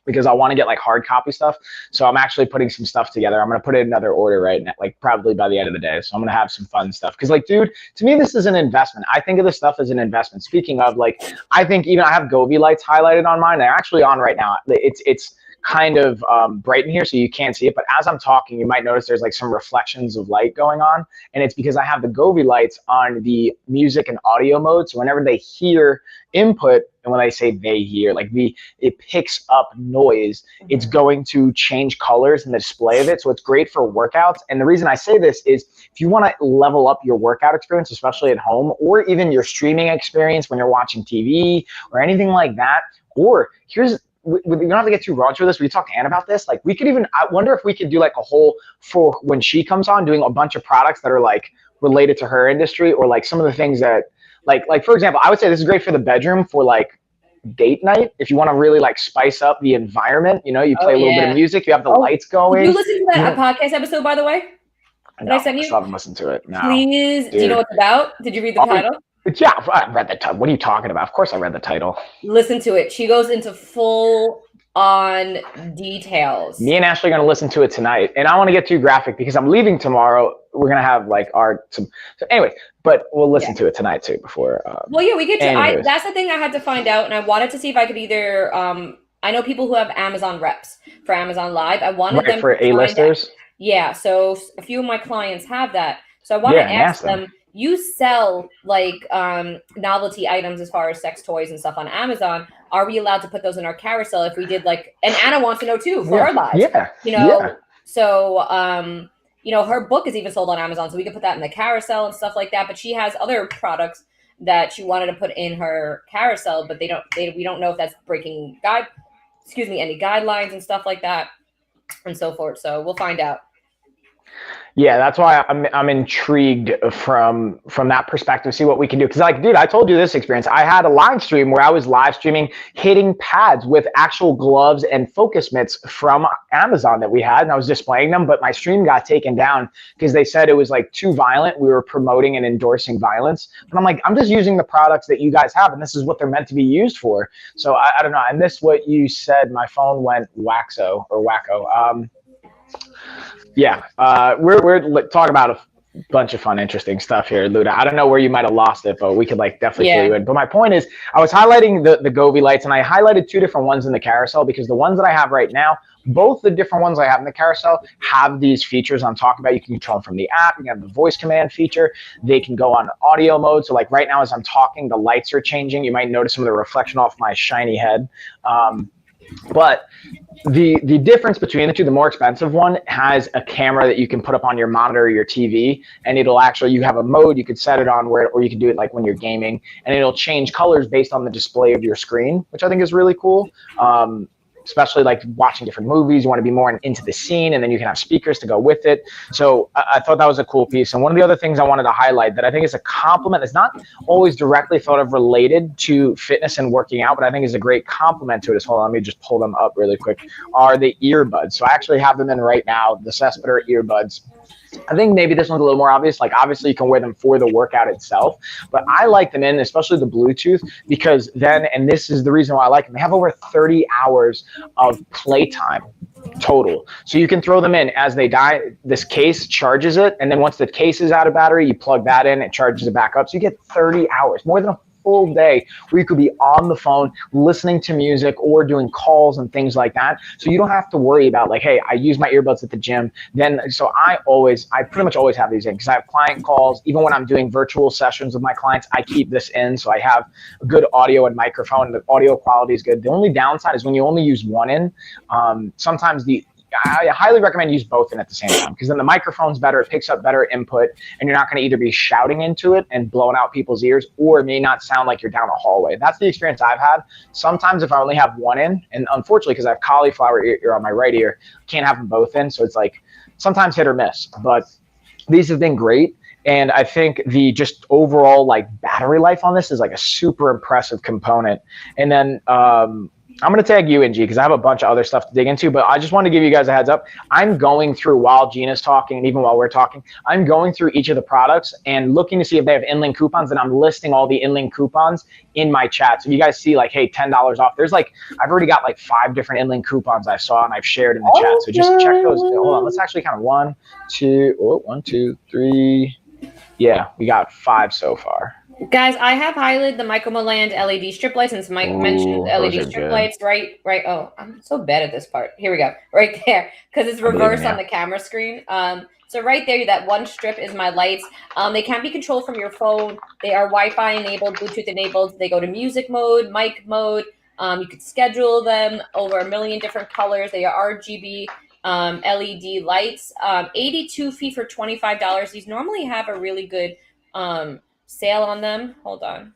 because I want to get like hard copy stuff. So I'm actually putting some stuff together. I'm going to put it in another order right now, like probably by the end of the day. So I'm going to have some fun stuff. Cause like, dude, to me, this is an investment. I think of this stuff as an investment. Speaking of, like, I think, I have Gobi lights highlighted on mine. They're actually on right now. It's kind of bright in here, so you can't see it. But as I'm talking, you might notice there's like some reflections of light going on. And it's because I have the Gobi lights on the music and audio mode. So whenever they hear input, and when I say they hear, like it picks up noise, it's going to change colors in the display of it. So it's great for workouts. And the reason I say this is if you want to level up your workout experience, especially at home, or even your streaming experience when you're watching TV or anything like that, or here's you don't have to get too raunchy with this. We talk to Ann about this. Like we could even, I wonder if we could do like a whole for when she comes on doing a bunch of products that are like related to her industry, or like some of the things that like for example, I would say this is great for the bedroom for like date night. If you want to really like spice up the environment, you know, you play a little bit of music, you have the lights going. Did you listen to that podcast episode, by the way? Did I send you? I still haven't listened to it. No. Please, do you know what it's about? Did you read the title? Yeah, I read the title. What are you talking about? Of course I read the title. Listen to it. She goes into full on details. Me and Ashley are going to listen to it tonight. And I want to get too graphic because I'm leaving tomorrow. We're going to have like so anyway, but we'll listen to it tonight too before. Well, yeah, we get to, that's the thing I had to find out. And I wanted to see if I could either, I know people who have Amazon reps for Amazon Live. I wanted them for A-listers. Yeah. So a few of my clients have that. So I want to ask them, you sell like novelty items as far as sex toys and stuff on Amazon. Are we allowed to put those in our carousel if we did like, and Anna wants to know too for our lives. Yeah. You know, so, you know, her book is even sold on Amazon, so we can put that in the carousel and stuff like that. But she has other products that she wanted to put in her carousel, but we don't know if that's breaking any guidelines and stuff like that and so forth. So we'll find out. Yeah, that's why I'm intrigued from that perspective, see what we can do. Because like, dude, I told you this experience. I had a live stream where I was live streaming hitting pads with actual gloves and focus mitts from Amazon that we had, and I was displaying them, but my stream got taken down because they said it was like too violent. We were promoting and endorsing violence. And I'm like, I'm just using the products that you guys have, and this is what they're meant to be used for. So I don't know. I missed what you said. My phone went wacko. Yeah, we're talking about a bunch of fun, interesting stuff here, Luda. I don't know where you might have lost it, but we could like definitely fill you in. But my point is, I was highlighting the Govee lights, and I highlighted two different ones in the carousel because the ones that I have right now, both the different ones I have in the carousel have these features I'm talking about. You can control them from the app. You can have the voice command feature. They can go on audio mode. So like right now as I'm talking, the lights are changing. You might notice some of the reflection off my shiny head. But the difference between the two, the more expensive one has a camera that you can put up on your monitor or your TV, and it'll actually, you have a mode, you could set it on where, or you can do it like when you're gaming, and it'll change colors based on the display of your screen, which I think is really cool. Especially like watching different movies, you want to be more into the scene, and then you can have speakers to go with it. So I thought that was a cool piece. And one of the other things I wanted to highlight that I think is a compliment that's not always directly thought of related to fitness and working out, but I think is a great compliment to it is, hold on, let me just pull them up really quick, are the earbuds. So I actually have them in right now, the Cespeter earbuds. I think maybe this one's a little more obvious. Like obviously you can wear them for the workout itself, but I like them in, especially the Bluetooth, because then, and this is the reason why I like them, they have over 30 hours of playtime total. So you can throw them in as they die. This case charges it, and then once the case is out of battery, you plug that in, it charges it back up. So you get 30 hours, more than a full day where you could be on the phone listening to music or doing calls and things like that. So you don't have to worry about like, hey, I use my earbuds at the gym. Then, so I pretty much always have these in because I have client calls. Even when I'm doing virtual sessions with my clients, I keep this in. So I have good audio and microphone. The audio quality is good. The only downside is when you only use one in, sometimes I highly recommend use both in at the same time, because then the microphone's better, it picks up better input, and you're not going to either be shouting into it and blowing out people's ears, or it may not sound like you're down a hallway. That's the experience I've had. Sometimes if I only have one in, and unfortunately because I have cauliflower ear on my right ear, I can't have them both in, so it's like sometimes hit or miss. But these have been great. And I think the just overall like battery life on this is like a super impressive component. And then I'm going to tag you in, G, because I have a bunch of other stuff to dig into, but I just want to give you guys a heads up. I'm going through, while Gina's talking, and even while we're talking, I'm going through each of the products and looking to see if they have in-link coupons, and I'm listing all the in-link coupons in my chat. So if you guys see like, hey, $10 off, there's like, I've already got like 5 different in-link coupons I saw and I've shared in the chat. So just check those. Hold on, let's actually count 1, 2, 3. Yeah, we got 5 so far. Guys, I have highlighted the Michael Milland LED strip lights, since Mike mentioned LED strip lights, right? Oh, I'm so bad at this part. Here we go, right there, because it's reversed on the camera screen. So right there, that one strip is my lights. They can be controlled from your phone. They are Wi-Fi enabled, Bluetooth enabled. They go to music mode, mic mode. You could schedule them over a million different colors. They are RGB LED lights. 82 feet for $25. These normally have a really good sale on them. Hold on.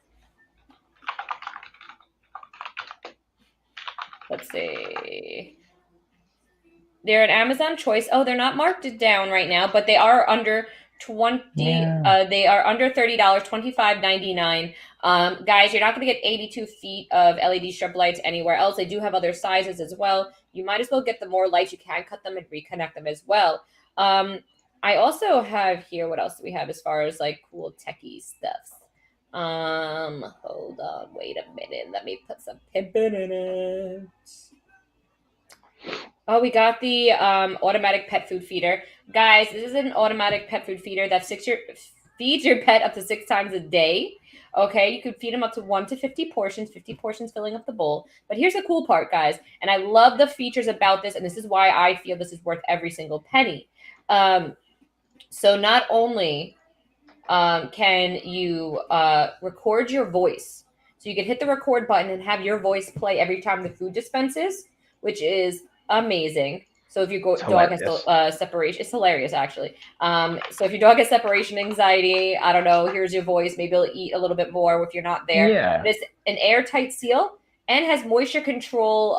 let's see. They're an Amazon choice. Oh, they're not marked down right now, but they are under 20. Yeah. They are under $30, $25.99. Guys, you're not going to get 82 feet of LED strip lights anywhere else. They do have other sizes as well. You might as well get the more lights. You can cut them and reconnect them as well. I also have here, what else do we have as far as like cool techie stuff? Hold on, wait a minute. Let me put some pimpin' in it. Oh, we got the automatic pet food feeder. Guys, this is an automatic pet food feeder that feeds your pet up to 6 times a day. Okay, you could feed them up to 1 to 50 portions filling up the bowl. But here's the cool part, guys, and I love the features about this, and this is why I feel this is worth every single penny. So not only can you record your voice, so you can hit the record button and have your voice play every time the food dispenses, which is amazing. So if your dog has separation, it's hilarious actually. So if your dog has separation anxiety, I don't know, here's your voice. Maybe it'll eat a little bit more if you're not there. Yeah. It's an airtight seal and has moisture control.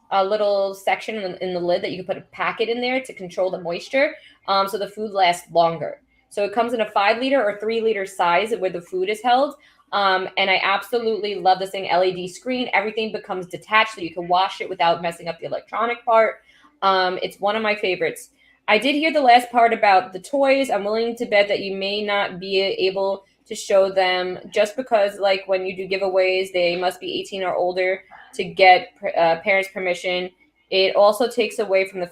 A little section in the lid that you can put a packet in there to control the moisture, so the food lasts longer. So it comes in a 5 liter or 3 liter size where the food is held. And I absolutely love this thing. LED screen, everything becomes detached so you can wash it without messing up the electronic part. It's one of my favorites. I did hear the last part about the toys. I'm willing to bet that you may not be able to show them just because, like, when you do giveaways, they must be 18 or older to get parents' permission. It also takes away from the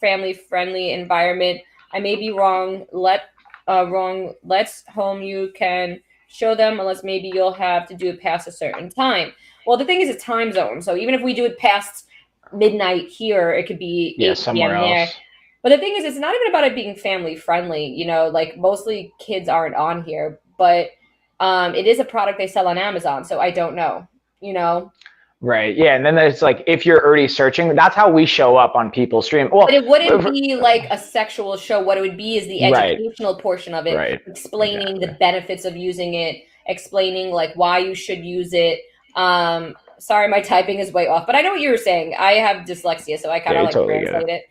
family-friendly environment. I may be wrong. Let's home you can show them, unless maybe you'll have to do it past a certain time. Well, the thing is, it's time zone. So even if we do it past midnight here, it could be 8 somewhere p.m. there. else. But the thing is, it's not even about it being family friendly. You know, like mostly kids aren't on here, but it is a product they sell on Amazon. So I don't know, you know. Right. Yeah. And then there's like, if you're already searching, that's how we show up on people's stream. Well, but it wouldn't be like a sexual show. What it would be is the educational portion of it, explaining the benefits of using it, explaining like why you should use it. Sorry, my typing is way off, but I know what you were saying. I have dyslexia, so I kind of translate it.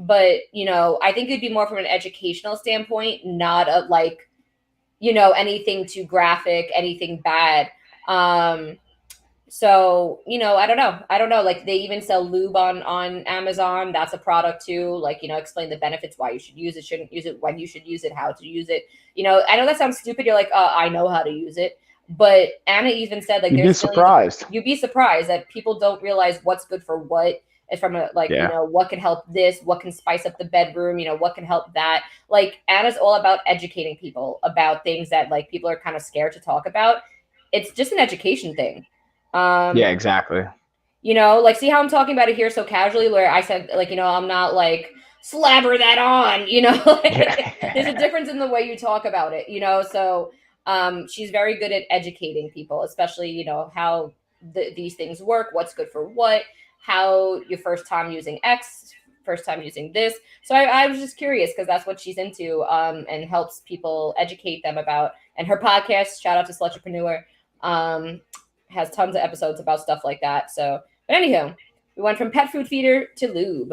But you know, I think it'd be more from an educational standpoint, not a like, you know, anything too graphic, anything bad. So, you know, I don't know. Like they even sell lube on Amazon. That's a product too. Like, you know, explain the benefits, why you should use it, shouldn't use it, when you should use it, how to use it. You know, I know that sounds stupid. You're like, I know how to use it. But Anna even said like, you'd be surprised that people don't realize what's good for what. And from a, like, you know, what can help this, what can spice up the bedroom, you know, what can help that. Like Anna's all about educating people about things that like people are kind of scared to talk about. It's just an education thing. Yeah, exactly. You know, like see how I'm talking about it here so casually, where I said like, you know, I'm not like slabber that on, you know, there's a difference in the way you talk about it, you know? So, she's very good at educating people, especially, you know, how these things work, what's good for what, how your first time using X, first time using this. So I was just curious because that's what she's into, and helps people educate them about, and her podcast, shout out to Slutrepreneur, has tons of episodes about stuff like that. So, but anywho, we went from pet food feeder to lube.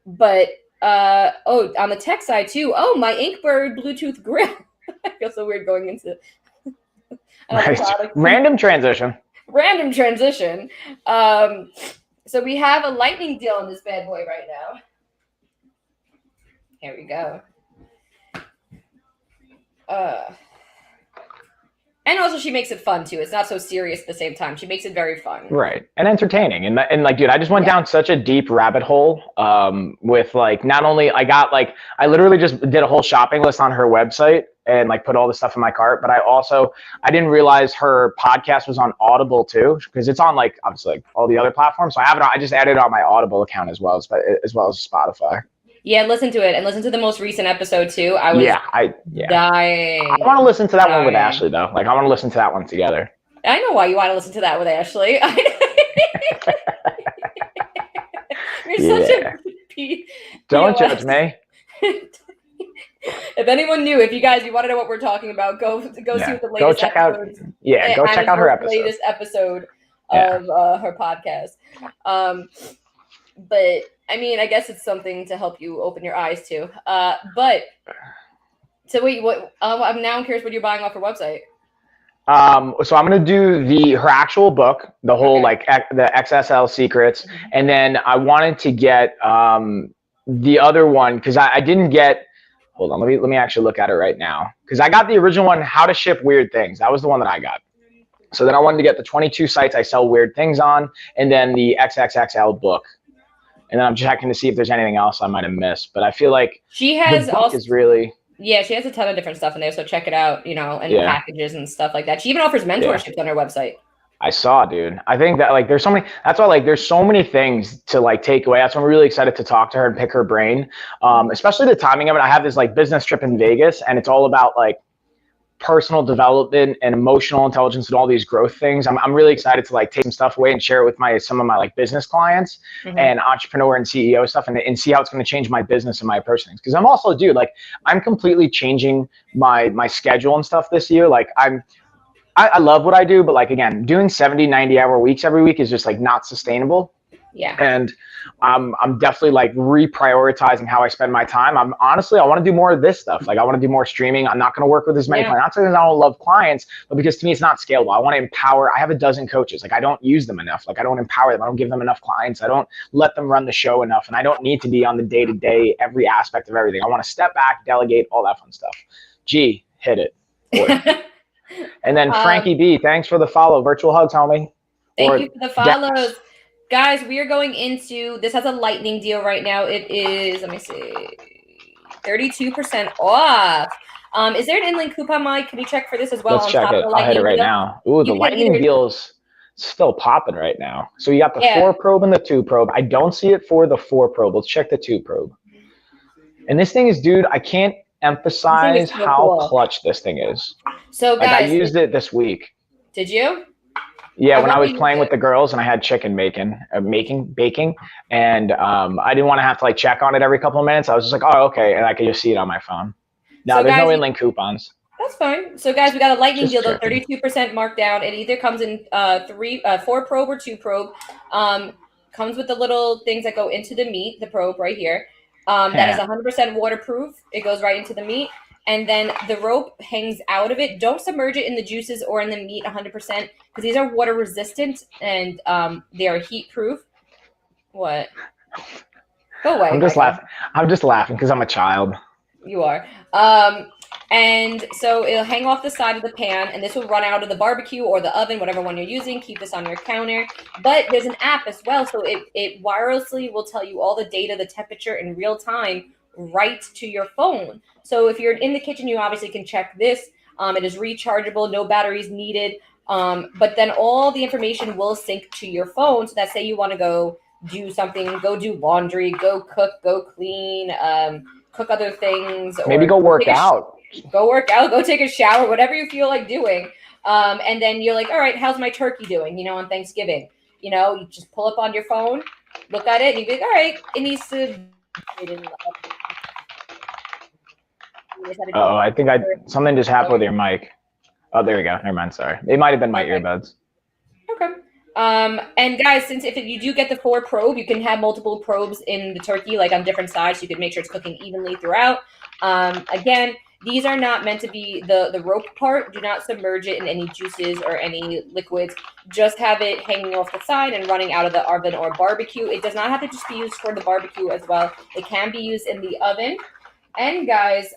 But on the tech side too. Oh, my Inkbird Bluetooth grill. I feel so weird going into random transition. So we have a lightning deal on this bad boy right now. Here we go. And also she makes it fun too. It's not so serious at the same time. She makes it very fun. Right. And entertaining. And like, dude, I just went down such a deep rabbit hole with like, not only I literally just did a whole shopping list on her website and like put all the stuff in my cart. But I didn't realize her podcast was on Audible too, because it's on like, obviously like all the other platforms. So I just added it on my Audible account as well as Spotify. Yeah, listen to it and listen to the most recent episode too. I was dying. I want to listen to that one with Ashley though. Like I want to listen to that one together. I know why you want to listen to that with Ashley. You're such a Don't judge me. If anyone knew, if you want to know what we're talking about, go see what the latest go check out her episode. Latest episode. of her podcast. But I mean, I guess it's something to help you open your eyes to. But so wait, what? I'm now curious what you're buying off her website. So I'm gonna do her actual book, the whole like the XSL secrets, and then I wanted to get the other one because I didn't get. Hold on, let me actually look at it right now because I got the original one, How to Ship Weird Things. That was the one that I got. So then I wanted to get the 22 sites I sell weird things on, and then the XXXL book. And then I'm checking to see if there's anything else I might have missed. But I feel like she has the book also is really. Yeah, she has a ton of different stuff in there, so check it out, and packages and stuff like that. She even offers mentorships on her website. I saw, dude. I think that like there's so many. That's why like there's so many things to like take away. That's why I'm really excited to talk to her and pick her brain. Especially the timing of it. I have this like business trip in Vegas, and it's all about like personal development and emotional intelligence and all these growth things. I'm really excited to like take some stuff away and share it with some of my like business clients and entrepreneur and CEO stuff and see how it's going to change my business and my personal things. Cause I'm also, dude, like I'm completely changing my schedule and stuff this year. Like I love what I do, but like, again, doing 70, 90-hour weeks every week is just like not sustainable. Yeah. And I'm definitely like reprioritizing how I spend my time. I want to do more of this stuff. Like I want to do more streaming. I'm not going to work with as many clients. Not because I don't love clients, but because to me it's not scalable. I want to empower. I have a dozen coaches. Like I don't use them enough. Like I don't empower them. I don't give them enough clients. I don't let them run the show enough. And I don't need to be on the day-to-day, every aspect of everything. I want to step back, delegate, all that fun stuff. G, hit it. And then Frankie B, thanks for the follow. Virtual hugs, homie. Thank you for the follows. Guys, we are going into, this has a lightning deal right now. It is, let me see, 32% off. Is there an in-link coupon, Mike? Can you check for this as well? Let's check it. I'll hit it right now. Ooh, the lightning deal's still popping right now. So you got the 4 probe and the 2 probe. I don't see it for the 4 probe. Let's check the 2 probe. And this thing is, dude, I can't emphasize how clutch this thing is. So guys, like I used it this week. Did you? Yeah, when I was playing with the girls and I had chicken baking, and I didn't want to have to like check on it every couple of minutes. I was just like, oh, okay, and I could just see it on my phone. Now there's no in-link coupons. That's fine. So guys, we got a lightning deal, though, 32% markdown. It either comes in 4 probe or 2 probe. Comes with the little things that go into the meat, the probe right here. That is 100% waterproof. It goes right into the meat. And then the rope hangs out of it. Don't submerge it in the juices or in the meat 100% because these are water resistant and they are heat proof. What? Go away. I'm just laughing. I'm just laughing because I'm a child. You are. And so it'll hang off the side of the pan, and this will run out of the barbecue or the oven, whatever one you're using. Keep this on your counter. But there's an app as well, so it wirelessly will tell you all the data, the temperature in real time, right to your phone. So if you're in the kitchen, you obviously can check this. It is rechargeable, no batteries needed. But then all the information will sync to your phone. So that say you want to go do something, go do laundry, go cook, go clean, cook other things. Maybe go work out. Go work out, go take a shower, whatever you feel like doing. And then you're like, all right, how's my turkey doing, on Thanksgiving? You just pull up on your phone, look at it, and you be like, all right, it needs to... Oh, I think something just happened with your mic. Oh, there we go. Never mind. Sorry. It might have been my earbuds. Okay. And guys, since if you do get the 4 probe, you can have multiple probes in the turkey, like on different sides. So you can make sure it's cooking evenly throughout. Again, these are not meant to be the rope part. Do not submerge it in any juices or any liquids. Just have it hanging off the side and running out of the oven or barbecue. It does not have to just be used for the barbecue as well. It can be used in the oven. And guys,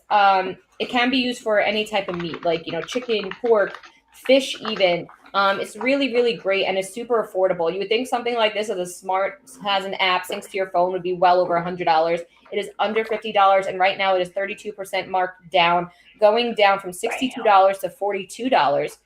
it can be used for any type of meat, like, chicken, pork, fish even. It's really, really great, and it's super affordable. You would think something like this, as a smart, has an app, syncs to your phone, would be well over $100. It is under $50, and right now it is 32% marked down, going down from $62 to $42.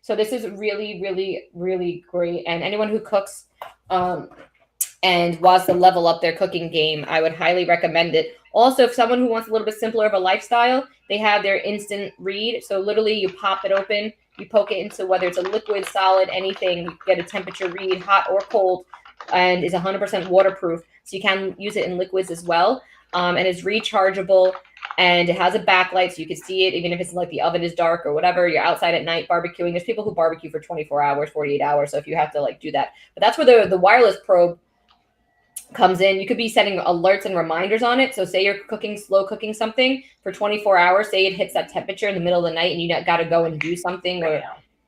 So this is really, really, really great. And anyone who cooks and wants to level up their cooking game, I would highly recommend it. Also, if someone who wants a little bit simpler of a lifestyle, they have their instant read. So literally you pop it open, you poke it into whether it's a liquid, solid, anything, you get a temperature read, hot or cold, and is 100% waterproof. So you can use it in liquids as well. And it's rechargeable. and it has a backlight so you can see it even if it's like the oven is dark or whatever. You're outside at night barbecuing. There's people who barbecue for 24 hours, 48 hours. So if you have to like do that, but that's where the wireless probe comes in. You could be setting alerts and reminders on it. So say you're slow cooking something for 24 hours, say it hits that temperature in the middle of the night and you got to go and do something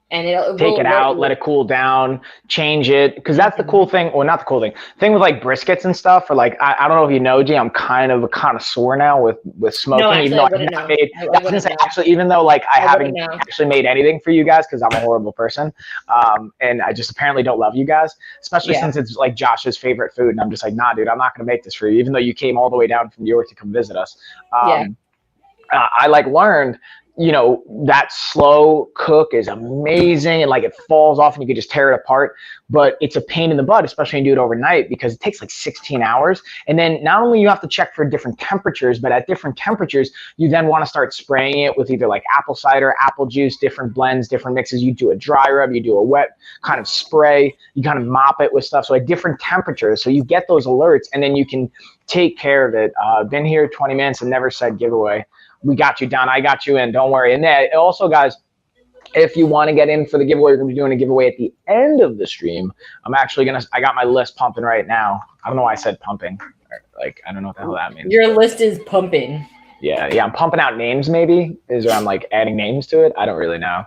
and it'll take it out, let it cool down, change it. Because that's the cool thing, or not the cool thing with like briskets and stuff, or like, I don't know if you know, G, I'm kind of a connoisseur now with smoking, no, actually, even though I've not made, actually, even though like I haven't actually made anything for you guys because I'm a horrible person. And I just apparently don't love you guys, especially since it's like Josh's favorite food. And I'm just like, nah, dude, I'm not going to make this for you, even though you came all the way down from New York to come visit us. I like learned, you know, that slow cook is amazing and like it falls off and you can just tear it apart, but it's a pain in the butt, especially when you do it overnight because it takes like 16 hours. And then not only you have to check for different temperatures, but at different temperatures, you then want to start spraying it with either like apple cider, apple juice, different blends, different mixes. You do a dry rub, you do a wet kind of spray, you kind of mop it with stuff. So at different temperatures, so you get those alerts and then you can take care of it. Been here 20 minutes and never said giveaway. We got you down. I got you in. Don't worry. And then also, guys, if you want to get in for the giveaway, we're going to be doing a giveaway at the end of the stream. I got my list pumping right now. I don't know why I said pumping. Like, I don't know what the hell that means. Your list is pumping. Yeah. I'm pumping out names maybe. I'm like adding names to it. I don't really know.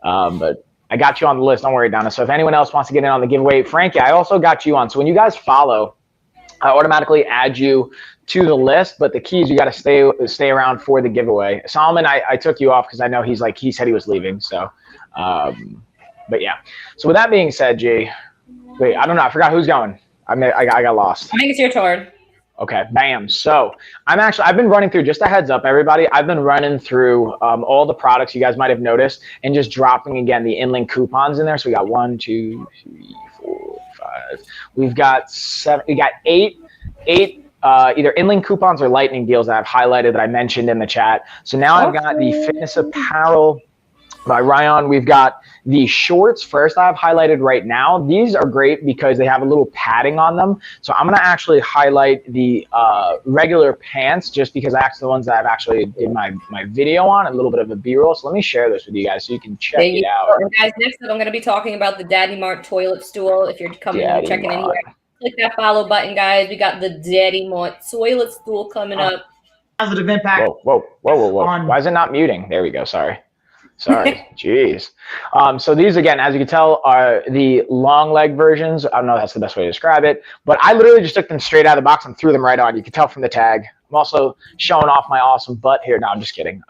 But I got you on the list. Don't worry, Donna. So if anyone else wants to get in on the giveaway, Frankie, I also got you on. So when you guys follow, I automatically add you to the list, but the key is you got to stay around for the giveaway. Solomon, I took you off because I know he said he was leaving. So, but yeah. So with that being said, G, wait, I don't know. I forgot who's going. I got lost. I think it's your turn. Okay, bam. So I've been running through, just a heads up, everybody. I've been running through all the products you guys might have noticed and just dropping again the in-link coupons in there. So we got 1, 2, 3, 4, 5. We've got 7. We got eight either in-link coupons or lightning deals that I've highlighted that I mentioned in the chat. So now I've got the fitness apparel by Ryan. We've got the shorts first I've highlighted right now. These are great because they have a little padding on them. So I'm going to actually highlight the regular pants just because that's the ones that I've actually did my video on, a little bit of a B-roll. So let me share this with you guys so you can check it out. Guys, next up I'm going to be talking about the Daddy Mart toilet stool. If you're coming and checking in here, click that follow button, guys. We got the Daddy Mart toilet stool coming up. Positive impact. Whoa. Why is it not muting? There we go. Sorry. Jeez. So these, again, as you can tell, are the long leg versions. I don't know if that's the best way to describe it, but I literally just took them straight out of the box and threw them right on. You can tell from the tag. I'm also showing off my awesome butt here. No, I'm just kidding.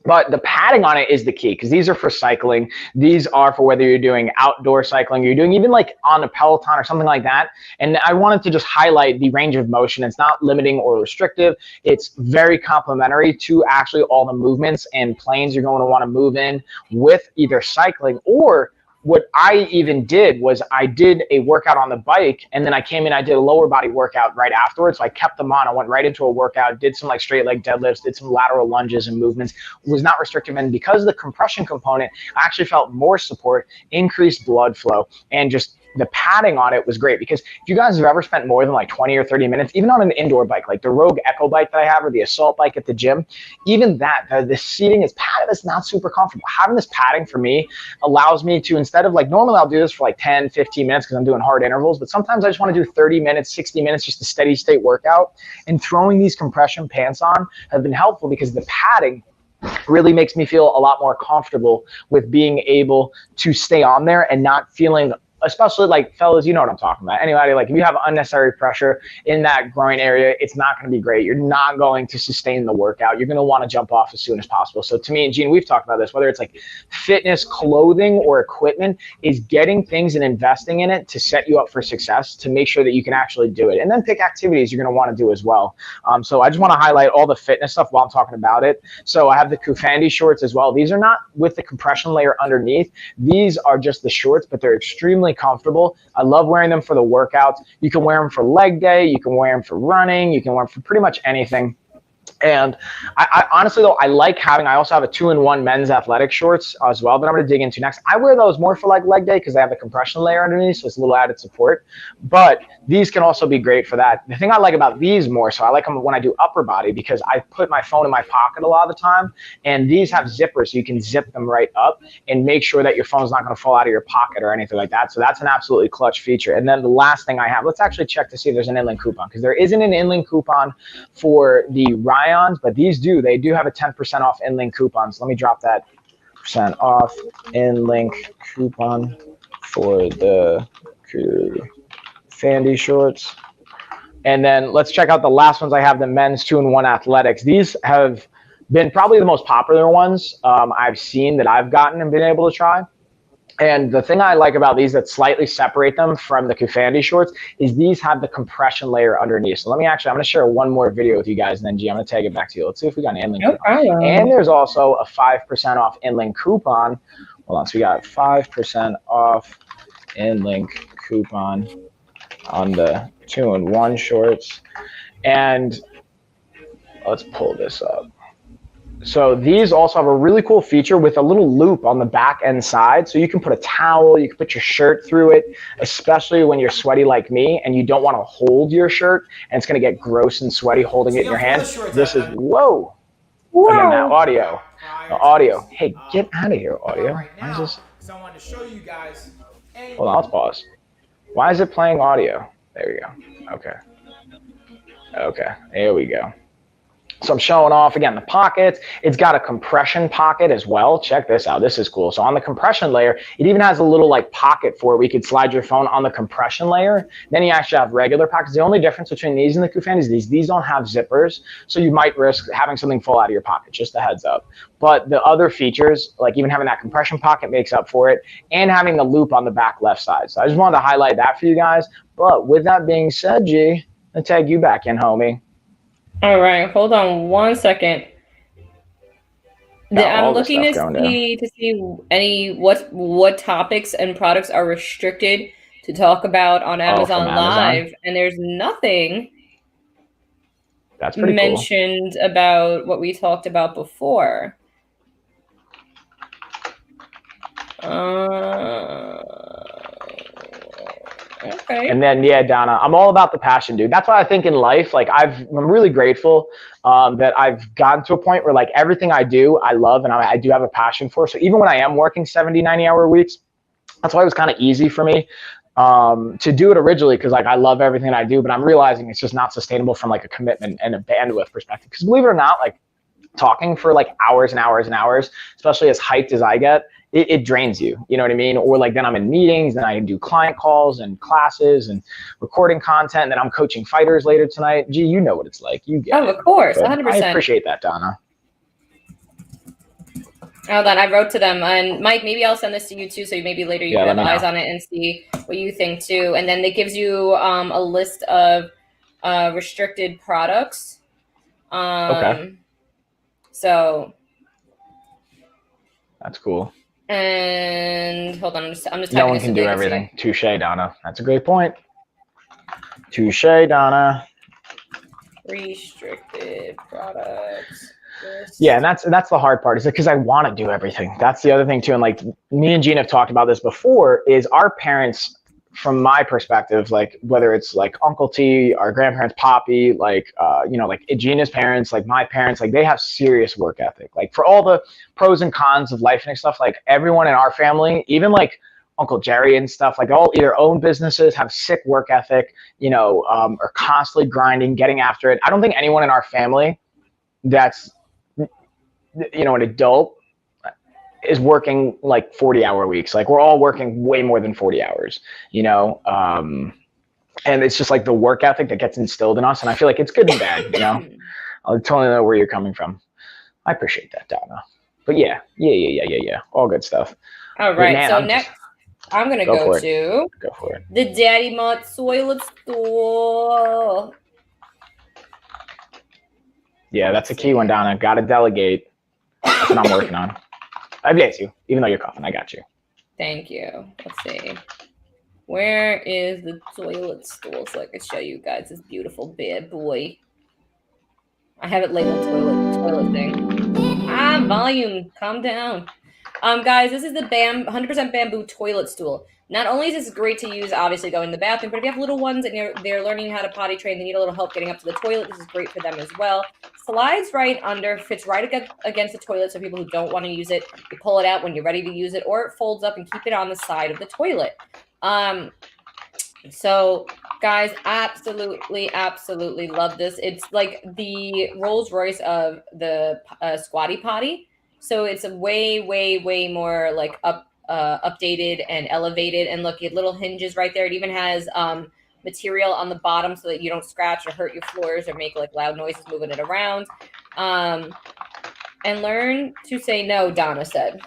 But the padding on it is the key because these are for cycling. These are for whether you're doing outdoor cycling, you're doing even like on a Peloton or something like that. And I wanted to just highlight the range of motion. It's not limiting or restrictive. It's very complementary to actually all the movements and planes you're going to want to move in with either cycling or what I even did was I did a workout on the bike and then I came in, I did a lower body workout right afterwards. So I kept them on. I went right into a workout, did some like straight leg deadlifts, did some lateral lunges and movements. It was not restrictive. And because of the compression component, I actually felt more support, increased blood flow, and just the padding on it was great because if you guys have ever spent more than like 20 or 30 minutes, even on an indoor bike, like the Rogue Echo bike that I have or the Assault bike at the gym, even that, the seating is padded, it's not super comfortable. Having this padding for me allows me to, instead of like, normally I'll do this for like 10, 15 minutes because I'm doing hard intervals, but sometimes I just want to do 30 minutes, 60 minutes, just a steady state workout. And throwing these compression pants on have been helpful because the padding really makes me feel a lot more comfortable with being able to stay on there and not feeling, especially like fellas, you know what I'm talking about. Anybody, like if you have unnecessary pressure in that groin area, it's not going to be great. You're not going to sustain the workout. You're going to want to jump off as soon as possible. So to me and Gene, we've talked about this, whether it's like fitness, clothing, or equipment, is getting things and investing in it to set you up for success, to make sure that you can actually do it. And then pick activities you're going to want to do as well. So I just want to highlight all the fitness stuff while I'm talking about it. So I have the Kufandi shorts as well. These are not with the compression layer underneath. These are just the shorts, but they're extremely comfortable. I love wearing them for the workouts. You can wear them for leg day. You can wear them for running. You can wear them for pretty much anything. And I honestly, though, I like having, I also have a 2-in-1 men's athletic shorts as well that I'm going to dig into next. I wear those more for like leg day because they have the compression layer underneath, so it's a little added support. But these can also be great for that. The thing I like about these more, so I like them when I do upper body because I put my phone in my pocket a lot of the time, and these have zippers, so you can zip them right up and make sure that your phone's not going to fall out of your pocket or anything like that. So that's an absolutely clutch feature. And then the last thing I have, let's actually check to see if there's an inland coupon, because there isn't an inland coupon for the Ryons, but these they do have a 10% off in-link coupons. Let me drop that percent off in-link coupon for the Kufandi shorts. And then let's check out the last ones I have, the men's 2-in-1 athletics. These have been probably the most popular ones I've seen that I've gotten and been able to try. And the thing I like about these that slightly separate them from the Kufandi shorts is these have the compression layer underneath. So let me actually, I'm going to share one more video with you guys, and then G, I'm going to tag it back to you. Let's see if we got an inland coupon. And there's also a 5% off inland coupon. Hold on, so we got 5% off inland coupon on the 2-in-1 shorts. And let's pull this up. So these also have a really cool feature with a little loop on the back and side. So you can put a towel, you can put your shirt through it, especially when you're sweaty like me and you don't want to hold your shirt and it's going to get gross and sweaty holding it in your hand. This is, whoa. Again, that audio. The audio. Hey, get out of here, audio. Why is this? So I wanted to show you guys. Hold on, let's pause. Why is it playing audio? There we go. Okay. Okay, there we go. So I'm showing off, again, the pockets. It's got a compression pocket as well. Check this out. This is cool. So on the compression layer, it even has a little like pocket for where you could slide your phone on the compression layer. Then you actually have regular pockets. The only difference between these and the Kufandi is these don't have zippers. So you might risk having something fall out of your pocket, just a heads up. But the other features, like even having that compression pocket makes up for it, and having the loop on the back left side. So I just wanted to highlight that for you guys. But with that being said, G, I'll tag you back in, homie. All right, hold on one second. I'm looking to see any what topics and products are restricted to talk about on Amazon Live, and there's nothing that's pretty mentioned about what we talked about before. Okay. And then, yeah, Donna, I'm all about the passion, dude. That's why I think in life, like I'm really grateful that I've gotten to a point where like everything I do, I love and I do have a passion for. So even when I am working 70, 90-hour weeks, that's why it was kind of easy for me to do it originally, because like I love everything I do, but I'm realizing it's just not sustainable from like a commitment and a bandwidth perspective. Because believe it or not, like talking for like hours and hours and hours, especially as hyped as I get, it drains you, you know what I mean? Or like then I'm in meetings, then I do client calls and classes and recording content, and then I'm coaching fighters later tonight. Gee, you know what it's like. You get it. Of course, 100%. I appreciate that, Donna. Hold on, I wrote to them. And Mike, maybe I'll send this to you too, so maybe later you can have eyes on it and see what you think too. And then it gives you a list of restricted products. Okay. So that's cool. And hold on, I'm just no one can do everything. Touche, Donna. That's a great point. Touche, Donna. Restricted products. Yeah, and that's the hard part, is because I want to do everything. That's the other thing too. And like me and Gina have talked about this before, is our parents, from my perspective, like whether it's like Uncle T, our grandparents, Poppy, like you know, like Gina's parents, like my parents, like they have serious work ethic. Like for all the pros and cons of life and stuff, like everyone in our family, even like Uncle Jerry and stuff, like all either own businesses, have sick work ethic, you know, are constantly grinding, getting after it. I don't think anyone in our family that's, you know, an adult is working like 40-hour weeks. Like we're all working way more than 40 hours, you know? And it's just like the work ethic that gets instilled in us. And I feel like it's good and bad, you know? I totally know where you're coming from. I appreciate that, Donna. But yeah. All good stuff. All right. Man, so next, I'm going to go to the Daddy Mod Toilet Stool. Yeah, that's a key one, Donna. Got to delegate. That's what I'm working on. I bless you, even though you're coughing. I got you. Thank you. Let's see. Where is the toilet stool so I can show you guys this beautiful bad boy? I have it labeled toilet thing. Volume, calm down. Guys, this is the 100% bamboo toilet stool. Not only is this great to use, obviously, going in the bathroom, but if you have little ones and they're learning how to potty train, they need a little help getting up to the toilet, this is great for them as well. Slides right under, fits right against the toilet, so people who don't want to use it, you pull it out when you're ready to use it, or it folds up and keep it on the side of the toilet. So, guys, absolutely love this. It's like the Rolls Royce of the squatty potty. So it's a way more like updated and elevated. And look, you have little hinges right there. It even has material on the bottom so that you don't scratch or hurt your floors or make like loud noises moving it around. And learn to say no, Donna said.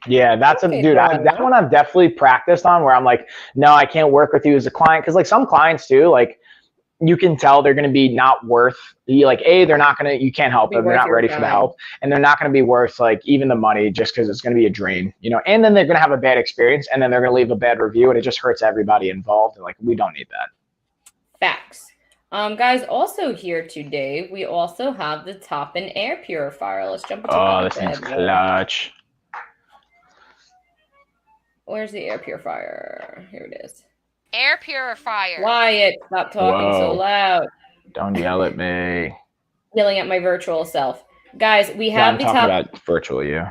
Yeah, that's okay, dude. That one I've definitely practiced on where I'm like, no, I can't work with you as a client. Cause like some clients too, like you can tell they're going to be not worth like, they're not going to, you can't help them. They're not ready for the help, and they're not going to be worth like even the money just cause it's going to be a drain, you know, and then they're going to have a bad experience and then they're going to leave a bad review and it just hurts everybody involved. And like, we don't need that. Facts. Guys, also here today, we also have the Toppin air purifier. Let's jump into this thing's clutch. Where's the air purifier? Here it is. Air purifier. Wyatt, stop talking so loud. Don't yell at me. Yelling at my virtual self. Guys, we have the top. I'm talking about virtual you.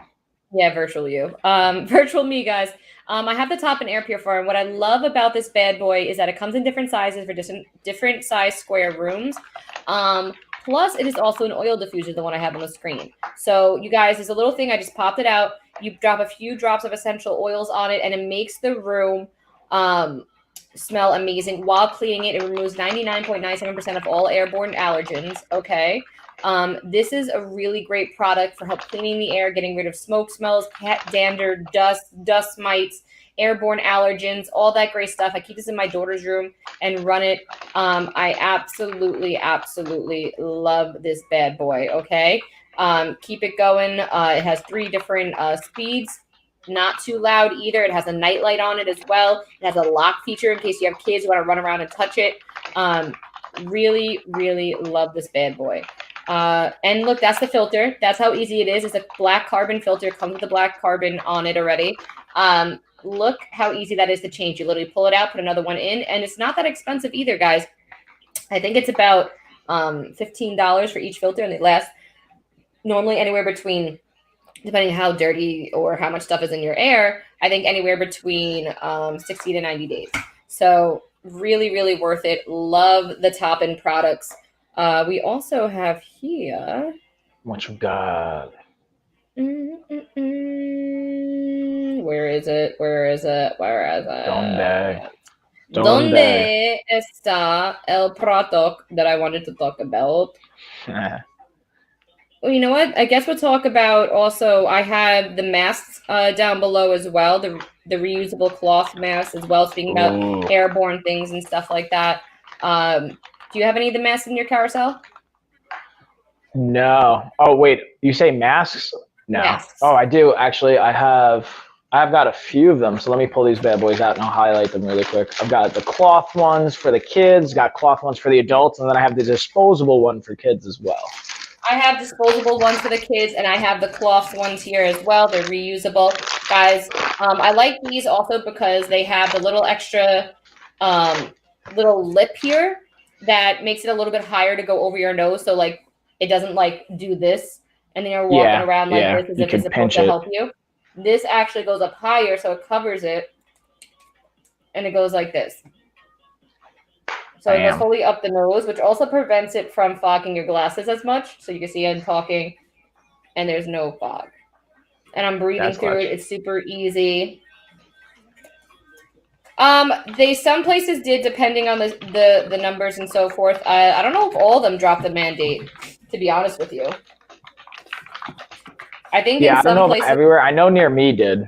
Yeah, virtual you. Virtual me, guys. I have the Toppin air purifier, and what I love about this bad boy is that it comes in different sizes for different size square rooms. Plus, it is also an oil diffuser, the one I have on the screen. So, you guys, there's a little thing. I just popped it out. You drop a few drops of essential oils on it, and it makes the room smell amazing. While cleaning it, it removes 99.97% of all airborne allergens, okay? This is a really great product for help cleaning the air, getting rid of smoke smells, cat dander, dust mites, airborne allergens, all that great stuff. I keep this in my daughter's room and run it. I absolutely love this bad boy, okay? Keep it going. It has 3 different speeds. Not too loud either. It has a night light on it as well. It has a lock feature in case you have kids who want to run around and touch it. Really love this bad boy. And look, that's the filter. That's how easy it is. It's a black carbon filter. It comes with the black carbon on it already. Look how easy that is to change. You literally pull it out, put another one in, and it's not that expensive either, guys. I think it's about $15 for each filter, and they last normally anywhere between, depending on how dirty or how much stuff is in your air, I think anywhere between 60 to 90 days. So really worth it. Love the Toppin products. We also have here. What you got? Where is it? ¿Dónde está el product that I wanted to talk about? Well, you know what? I guess we'll talk about also, I have the masks down below as well, the reusable cloth masks as well, speaking about airborne things and stuff like that. Do you have any of the masks in your carousel? No. Oh, wait. You say masks? No. Masks. Oh, I do. Actually, I've got a few of them. So let me pull these bad boys out and I'll highlight them really quick. I've got the cloth ones for the kids, got cloth ones for the adults, and then I have the disposable one for kids as well. I have disposable ones for the kids, and I have the cloth ones here as well. They're reusable. Guys, I like these also because they have the little extra little lip here that makes it a little bit higher to go over your nose. So, like, it doesn't, like, do this, and then you're walking around like this as if it's supposed to help you. This actually goes up higher, so it covers it, and it goes like this. So it goes fully up the nose, which also prevents it from fogging your glasses as much. So you can see I'm talking, and there's no fog. And I'm breathing through it. It's super easy. Some places did, depending on the numbers and so forth. I don't know if all of them dropped the mandate, to be honest with you. I think in some places everywhere. I know near me did.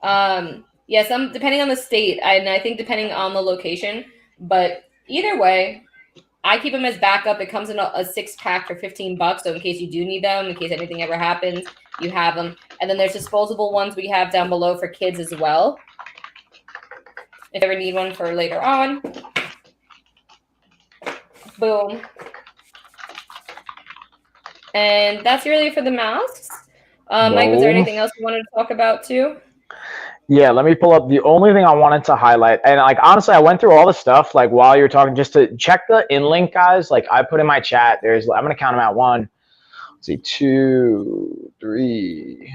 Yeah, some depending on the state, and I think depending on the location. But either way, I keep them as backup. It comes in a 6-pack for $15. So in case you do need them, in case anything ever happens, you have them. And then there's disposable ones we have down below for kids as well. If you ever need one for later on. Boom. And that's really for the masks. Mike, was there anything else you wanted to talk about too? Yeah, let me pull up the only thing I wanted to highlight. And like honestly, I went through all the stuff like while you're talking just to check the in link, guys. Like I put in my chat, I'm gonna count them out. 1, let's see, 2, 3,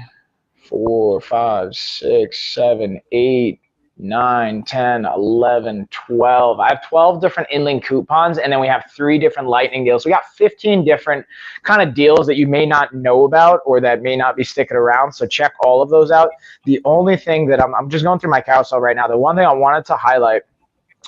4, 5, 6, 7, 8, 9, 10, 11, 12. I have 12 different in-link coupons, and then we have 3 different lightning deals. So we got 15 different kind of deals that you may not know about or that may not be sticking around. So check all of those out. The only thing that I'm just going through my carousel right now. The one thing I wanted to highlight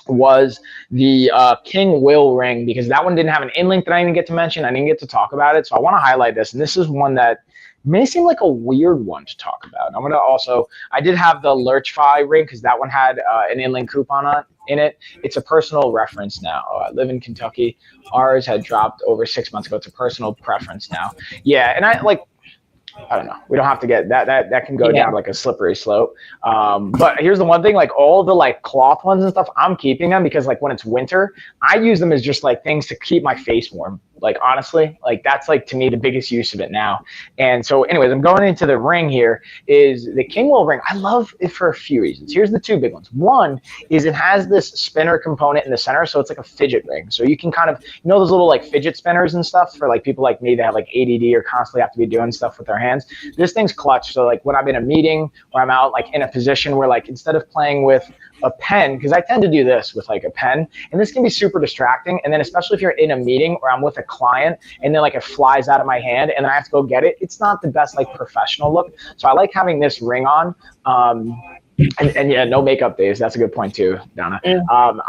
was the Kingwool Ring, because that one didn't have an in-link that I didn't get to mention. I didn't get to talk about it. So I want to highlight this. And this is one that may seem like a weird one to talk about. I'm going to also, I did have the Lurchify ring because that one had an in-link coupon in it. It's a personal reference now. I live in Kentucky. Ours had dropped over 6 months ago. It's a personal preference now. Yeah, and I don't know. We don't have to get that can go down like a slippery slope. But here's the one thing, like all the like cloth ones and stuff, I'm keeping them because like when it's winter, I use them as just like things to keep my face warm. Like honestly, like that's like to me the biggest use of it now. And so anyways, I'm going into the ring here is the Kingwool Ring. I love it for a few reasons. Here's the 2 big ones. One is it has this spinner component in the center. So it's like a fidget ring. So you can kind of, you know, those little like fidget spinners and stuff for like people like me that have like ADD or constantly have to be doing stuff with their hands. This thing's clutch. So like when I'm in a meeting or I'm out like in a position where like instead of playing with a pen, because I tend to do this with like a pen, and this can be super distracting. And then especially if you're in a meeting or I'm with a client and then like it flies out of my hand and then I have to go get it, it's not the best like professional look. So I like having this ring on. And yeah, no makeup days. That's a good point too, Donna.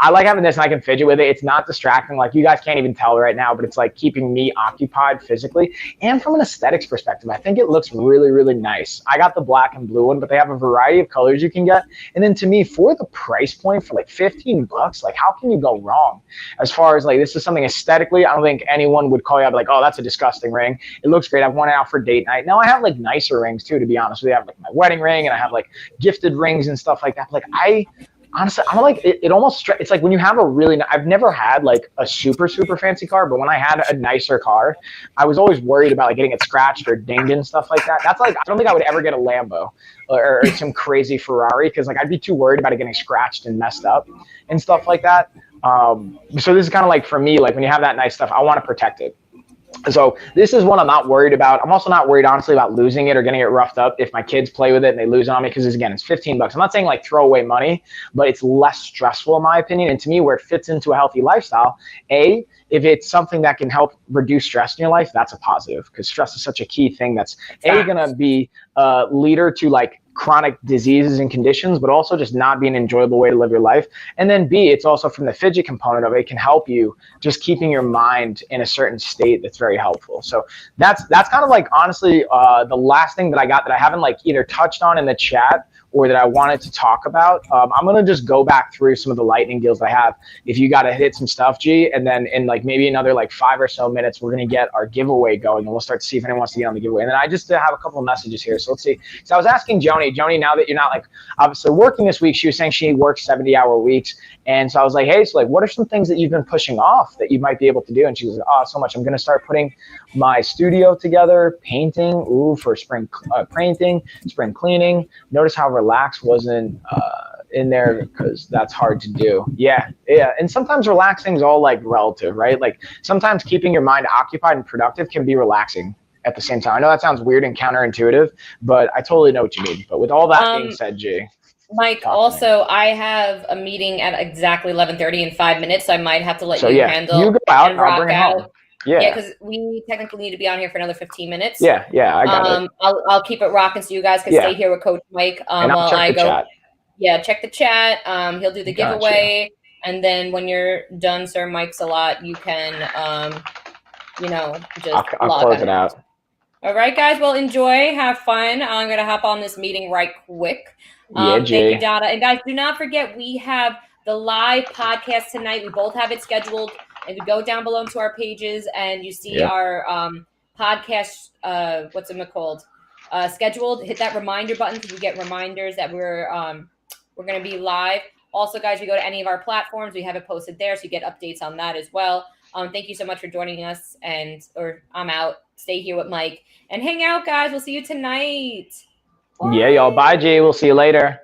I like having this and I can fidget with it. It's not distracting. Like you guys can't even tell right now, but it's like keeping me occupied physically. And from an aesthetics perspective, I think it looks really, really nice. I got the black and blue one, but they have a variety of colors you can get. And then to me, for the price point for like $15, like how can you go wrong? As far as like, this is something aesthetically, I don't think anyone would call you up like, oh, that's a disgusting ring. It looks great. I've worn it out for date night. Now I have like nicer rings too, to be honest. We have like my wedding ring and I have like gifted rings and stuff like that. Like I honestly, I'm like, it almost, it's like when you have a really, I've never had like a super, super fancy car, but when I had a nicer car, I was always worried about like getting it scratched or dinged and stuff like that. That's like, I don't think I would ever get a Lambo or some crazy Ferrari because like I'd be too worried about it getting scratched and messed up and stuff like that. So this is kind of like for me, like when you have that nice stuff, I want to protect it. So this is one I'm not worried about. I'm also not worried, honestly, about losing it or getting it roughed up if my kids play with it and they lose it on me because, again, it's $15. I'm not saying like throw away money, but it's less stressful in my opinion. And to me, where it fits into a healthy lifestyle, if it's something that can help reduce stress in your life, that's a positive because stress is such a key thing that's going to be a leader to like chronic diseases and conditions, but also just not be an enjoyable way to live your life. And then B, it's also from the fidget component of it, can help you just keeping your mind in a certain state that's very helpful. So that's kind of like, honestly, the last thing that I got that I haven't like either touched on in the chat or that I wanted to talk about. I'm going to just go back through some of the lightning deals I have. If you got to hit some stuff, G, and then in like maybe another like 5 or so minutes, we're going to get our giveaway going and we'll start to see if anyone wants to get on the giveaway. And then I just have a couple of messages here. So let's see. So I was asking Joni, now that you're not like obviously working this week, she was saying she works 70-hour weeks. And so I was like, hey, so like, what are some things that you've been pushing off that you might be able to do? And she was like, oh, so much. I'm going to start putting my studio together, painting, for spring painting, spring cleaning. Notice how relaxed wasn't in there because that's hard to do. Yeah. And sometimes relaxing is all like relative, right? Like sometimes keeping your mind occupied and productive can be relaxing at the same time. I know that sounds weird and counterintuitive, but I totally know what you mean. But with all that being said, G. Mike, also, I have a meeting at exactly 11:30 in 5 minutes, so I might have to let you handle you go out and rock bring out. It home. Yeah, because we technically need to be on here for another 15 minutes. Yeah, I got it. I'll keep it rocking so you guys can stay here with Coach Mike and I'll check the chat. Yeah, check the chat. He'll do the giveaway, and then when you're done, Sir Mike's a lot, you can, just I'll close it out. All right, guys. Well, enjoy. Have fun. I'm going to hop on this meeting right quick. Thank you, Donna. And guys, do not forget, we have the live podcast tonight. We both have it scheduled. If you go down below to our pages and you see our podcast, what's it called? Scheduled, hit that reminder button because we get reminders that we're going to be live. Also, guys, you go to any of our platforms, we have it posted there, so you get updates on that as well. Thank you so much for joining us, or I'm out. Stay here with Mike and hang out, guys. We'll see you tonight. Bye. Yeah, y'all. Bye, G. We'll see you later.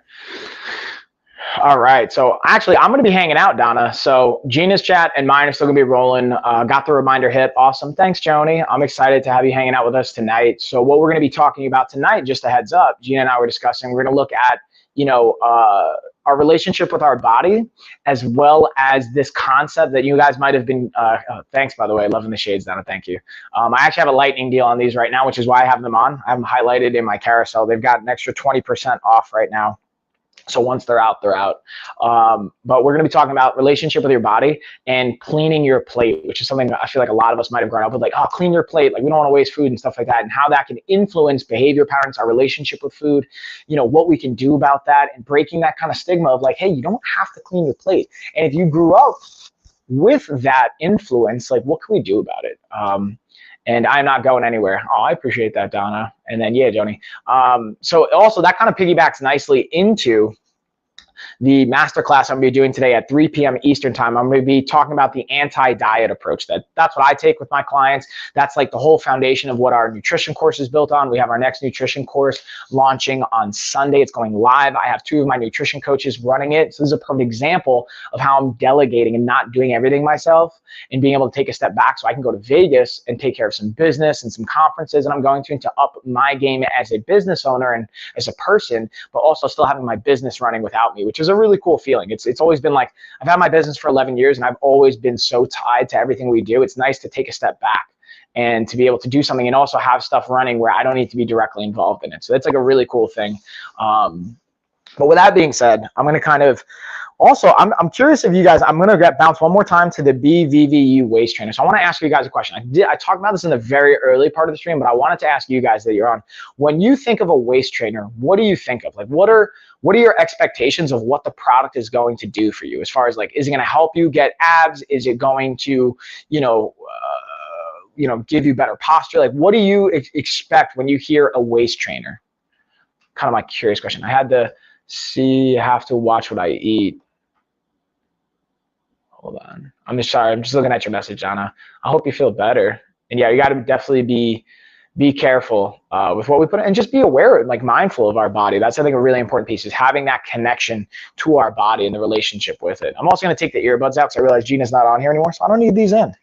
All right. So actually, I'm going to be hanging out, Donna. So Gina's chat and mine are still going to be rolling. Got the reminder hit. Awesome. Thanks, Joni. I'm excited to have you hanging out with us tonight. So what we're going to be talking about tonight, just a heads up, Gina and I were discussing, we're going to look at, our relationship with our body, as well as this concept that you guys might have been, thanks, by the way, loving the shades, Donna, thank you. I actually have a lightning deal on these right now, which is why I have them on. I have them highlighted in my carousel. They've got an extra 20% off right now. So once they're out, they're out. But we're going to be talking about relationship with your body and cleaning your plate, which is something I feel like a lot of us might have grown up with, like, oh, clean your plate. Like, we don't want to waste food and stuff like that, and how that can influence behavior patterns, our relationship with food, what we can do about that, and breaking that kind of stigma of like, hey, you don't have to clean your plate. And if you grew up with that influence, like, what can we do about it? And I'm not going anywhere. Oh, I appreciate that, Donna. And then, yeah, Joni. So also that kind of piggybacks nicely into the masterclass I'm going to be doing today at 3 p.m. Eastern time. I'm going to be talking about the anti-diet approach. That's what I take with my clients. That's like the whole foundation of what our nutrition course is built on. We have our next nutrition course launching on Sunday. It's going live. I have 2 of my nutrition coaches running it. So this is a perfect example of how I'm delegating and not doing everything myself, and being able to take a step back so I can go to Vegas and take care of some business and some conferences. And I'm going to up my game as a business owner and as a person, but also still having my business running without me, which is a really cool feeling. It's always been like, I've had my business for 11 years and I've always been so tied to everything we do. It's nice to take a step back and to be able to do something and also have stuff running where I don't need to be directly involved in it. So that's like a really cool thing. But with that being said, I'm going to kind of also, I'm curious if you guys, I'm going to bounce one more time to the BVVU waist trainer. So I want to ask you guys a question. I talked about this in the very early part of the stream, but I wanted to ask you guys that you're on. When you think of a waist trainer, what do you think of? Like, what are your expectations of what the product is going to do for you? As far as like, is it going to help you get abs? Is it going to, give you better posture? Like, what do you expect when you hear a waist trainer? Kind of my curious question. I had to see, I have to watch what I eat. Hold on. I'm just sorry. I'm just looking at your message, Anna. I hope you feel better. And yeah, you got to definitely be careful with what we put in, and just be aware, like mindful of our body. That's, I think, a really important piece, is having that connection to our body and the relationship with it. I'm also going to take the earbuds out because I realize Gina's not on here anymore, so I don't need these in.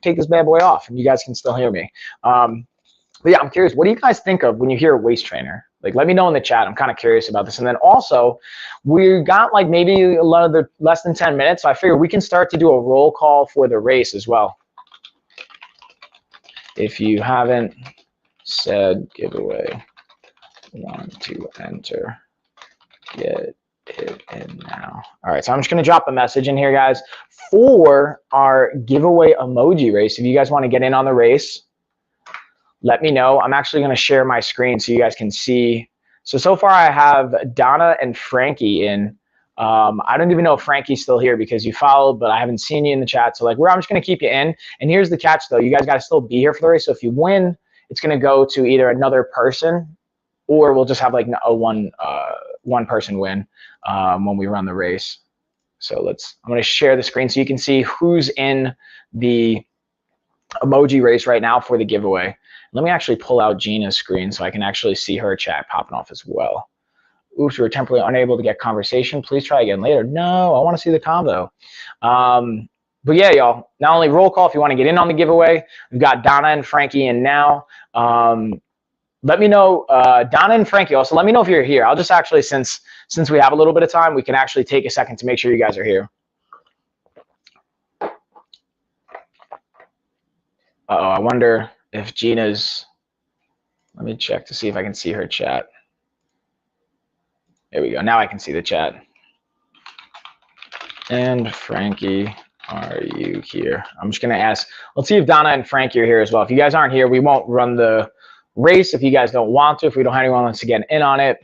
Take this bad boy off and you guys can still hear me. But yeah, I'm curious, what do you guys think of when you hear a waist trainer? Like, let me know in the chat. I'm kind of curious about this. And then also, we got like maybe less than 10 minutes. So I figure we can start to do a roll call for the race as well. If you haven't said giveaway, want to enter, get it in now. All right, so I'm just going to drop a message in here, guys, for our giveaway emoji race. If you guys want to get in on the race, let me know. I'm actually going to share my screen so you guys can see. So far I have Donna and Frankie in. I don't even know if Frankie's still here because you followed, but I haven't seen you in the chat. So like, I'm just going to keep you in. And here's the catch though. You guys got to still be here for the race. So if you win, it's going to go to either another person, or we'll just have like a one person win when we run the race. So I'm going to share the screen so you can see who's in the emoji race right now for the giveaway. Let me actually pull out Gina's screen so I can actually see her chat popping off as well. Oops, we were temporarily unable to get conversation. Please try again later. No, I want to see the combo. But yeah, y'all, not only roll call if you want to get in on the giveaway. We've got Donna and Frankie in now. Let me know, Donna and Frankie, also let me know if you're here. I'll just actually, since we have a little bit of time, we can actually take a second to make sure you guys are here. I wonder if Gina's, let me check to see if I can see her chat. There we go. Now I can see the chat. And Frankie, are you here? I'm just going to ask. Let's see if Donna and Frankie are here as well. If you guys aren't here, we won't run the race if you guys don't want to, if we don't have anyone wants to get in on it.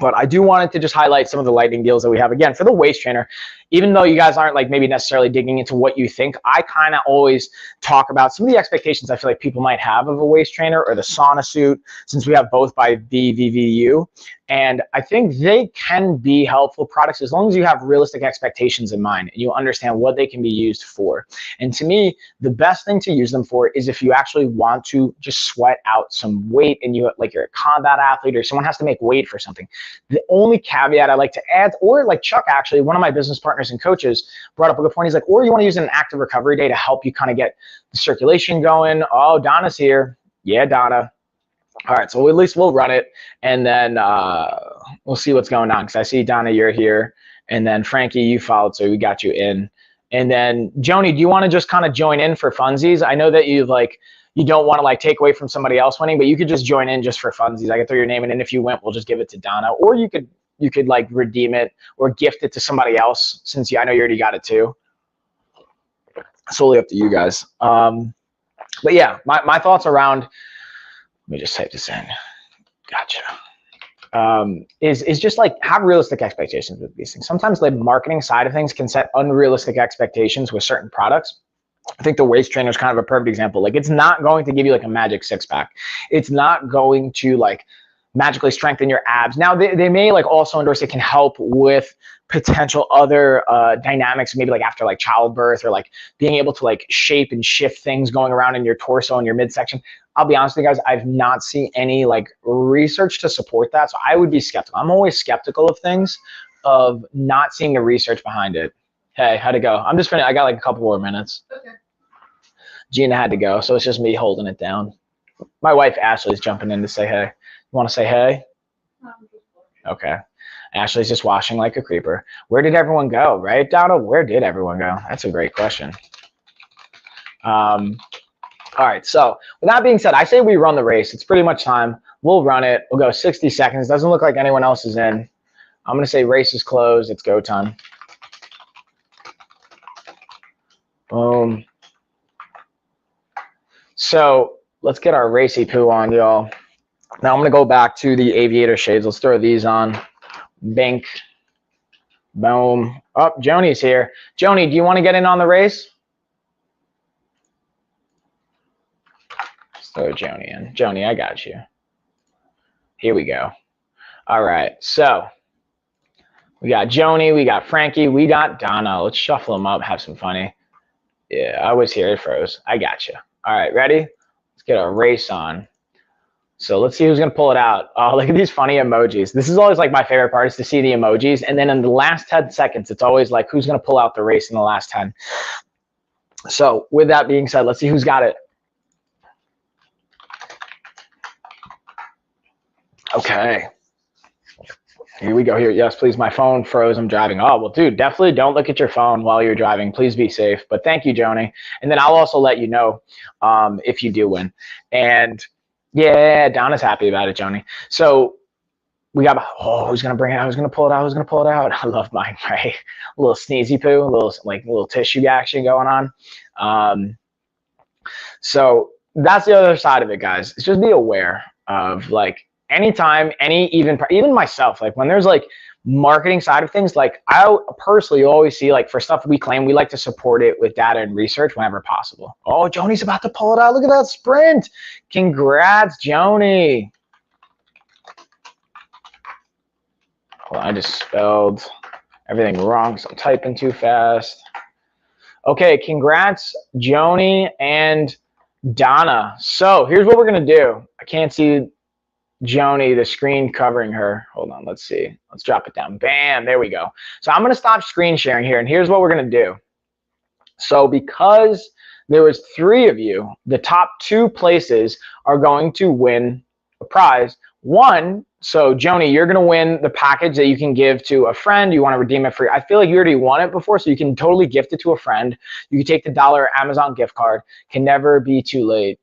But I do wanted to just highlight some of the lightning deals that we have. Again, for the waist trainer, even though you guys aren't like maybe necessarily digging into what you think, I kind of always talk about some of the expectations I feel like people might have of a waist trainer or the Sauna Suit, since we have both by BVVU. And I think they can be helpful products as long as you have realistic expectations in mind and you understand what they can be used for. And to me, the best thing to use them for is if you actually want to just sweat out some weight and you're a combat athlete or someone has to make weight for something. The only caveat I like to add, or like Chuck, actually, one of my business partners and coaches brought up a good point. He's like, or you want to use an active recovery day to help you kind of get the circulation going. Oh, Donna's here. Yeah, Donna. All right, so at least we'll run it, and then we'll see what's going on, because I see, Donna, you're here, and then Frankie, you followed, so we got you in. And then, Joni, do you want to just kind of join in for funsies? I know that you don't want to take away from somebody else winning, but you could just join in just for funsies. I could throw your name in, and if you win, we'll just give it to Donna, or you could redeem it or gift it to somebody else, since I know you already got it too. Solely up to you guys. But yeah, my thoughts around, let me just type this in. Gotcha. Is just have realistic expectations with these things. Sometimes the marketing side of things can set unrealistic expectations with certain products. I think the waist trainer is kind of a perfect example. It's not going to give you a magic six-pack. It's not going to magically strengthen your abs. Now they may also endorse it can help with potential other dynamics, maybe after childbirth, or being able to shape and shift things going around in your torso and your midsection. I'll be honest with you guys, I've not seen any research to support that, so I would be skeptical. I'm always skeptical of things, of not seeing the research behind it. Hey, how'd it go? I'm just finished. I got a couple more minutes. Okay. Gina had to go, so it's just me holding it down. My wife Ashley's jumping in to say hey. You want to say hey? Okay. Ashley's just washing like a creeper. Where did everyone go, right, Donna? Where did everyone go? That's a great question. All right, so with that being said, I say we run the race. It's pretty much time. We'll run it. We'll go 60 seconds. Doesn't look like anyone else is in. I'm going to say race is closed. It's go time. Boom. So let's get our racy poo on, y'all. Now I'm going to go back to the aviator shades. Let's throw these on. Bink. Boom. Oh, Joni's here. Joni, do you want to get in on the race? Let's throw Joni in. Joni, I got you. Here we go. All right. So we got Joni. We got Frankie. We got Donna. Let's shuffle them up. Have some funny. Yeah, I was here. It froze. I got you. All right. Ready? Let's get a race on. So let's see who's going to pull it out. Oh, look at these funny emojis. This is always my favorite part, is to see the emojis. And then in the last 10 seconds, it's always who's going to pull out the race in the last 10. So with that being said, let's see who's got it. Okay. Here we go. Here. Yes, please. My phone froze. I'm driving. Oh, well, dude, definitely don't look at your phone while you're driving. Please be safe. But thank you, Joni. And then I'll also let you know if you do win. And yeah, Donna's happy about it, Joni. So we got, who's going to bring it out? Who's going to pull it out? Who's going to pull it out? I love mine, right? A little sneezy poo, a little tissue action going on. So that's the other side of it, guys. It's just be aware of anytime, even myself, when there's marketing side of things, I personally always see for stuff we claim, we like to support it with data and research whenever possible. Oh, Joni's about to pull it out. Look at that sprint. Congrats, Joni. Well, I just spelled everything wrong, so I'm typing too fast. Okay, congrats, Joni and Donna. So here's what we're going to do. I can't see Joni, the screen covering her. Hold on, let's see. Let's drop it down. Bam, there we go. So I'm going to stop screen sharing here, and here's what we're going to do. So because there was 3 of you, the top 2 places are going to win a prize. One, so Joni, you're going to win the package that you can give to a friend. You want to redeem it for, I feel like you already won it before, so you can totally gift it to a friend. You can take the $1 Amazon gift card. Can never be too late.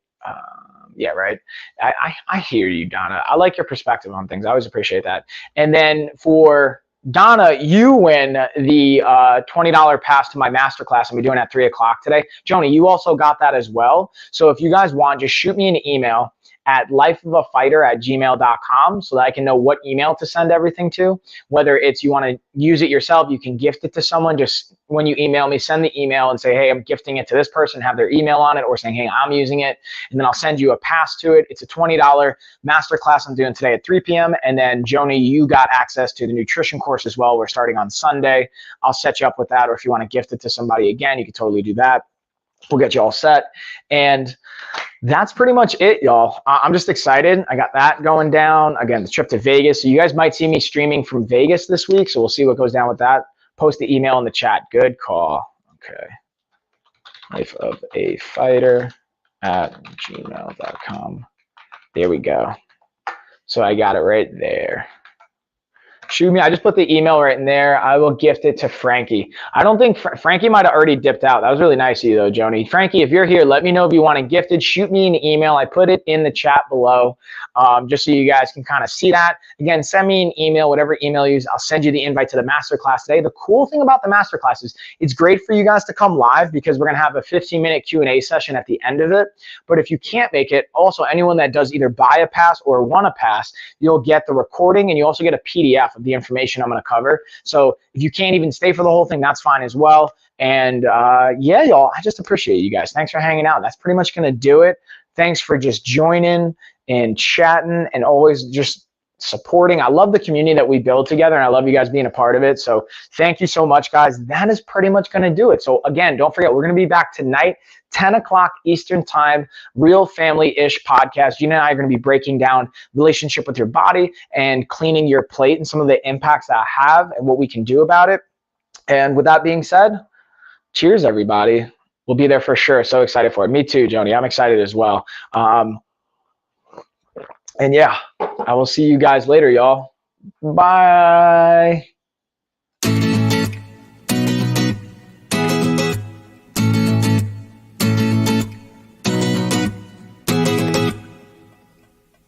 Yeah, right. I hear you, Donna. I like your perspective on things. I always appreciate that. And then for Donna, you win the $20 pass to my masterclass I'm doing at 3 o'clock today. Joni, you also got that as well. So if you guys want, just shoot me an email at lifeofafighter@gmail.com so that I can know what email to send everything to. Whether it's you want to use it yourself, you can gift it to someone. Just when you email me, send the email and say, hey, I'm gifting it to this person, have their email on it, or saying, hey, I'm using it. And then I'll send you a pass to it. It's a $20 masterclass I'm doing today at 3 p.m. And then Joni, you got access to the nutrition course as well. We're starting on Sunday. I'll set you up with that. Or if you want to gift it to somebody again, you can totally do that. We'll get you all set. And that's pretty much it, y'all. I'm just excited. I got that going down. Again, the trip to Vegas. So you guys might see me streaming from Vegas this week. So we'll see what goes down with that. Post the email in the chat. Good call. Okay. lifeofafighter@gmail.com. There we go. So I got it right there. Shoot me. I just put the email right in there. I will gift it to Frankie. I don't think Frankie might have already dipped out. That was really nice of you though, Joni. Frankie, if you're here, let me know if you want it gifted. Shoot me an email. I put it in the chat below, just so you guys can kind of see that. Again, send me an email, whatever email you use. I'll send you the invite to the masterclass today. The cool thing about the masterclass is it's great for you guys to come live because we're going to have a 15-minute Q&A session at the end of it. But if you can't make it, also anyone that does either buy a pass or want a pass, you'll get the recording and you also get a PDF of the information I'm going to cover. So if you can't even stay for the whole thing, that's fine as well. And yeah, y'all, I just appreciate you guys. Thanks for hanging out. That's pretty much going to do it. Thanks for just joining and chatting and always just supporting. I love the community that we build together, and I love you guys being a part of it. So thank you so much, guys. That is pretty much going to do it. So again, don't forget, we're going to be back tonight, 10 o'clock Eastern time, Real Family-ish podcast. Gina and I are going to be breaking down relationship with your body and cleaning your plate and some of the impacts that have and what we can do about it. And with that being said, cheers, everybody. We'll be there for sure. So excited for it. Me too, Joni. I'm excited as well. And yeah, I will see you guys later, y'all. Bye.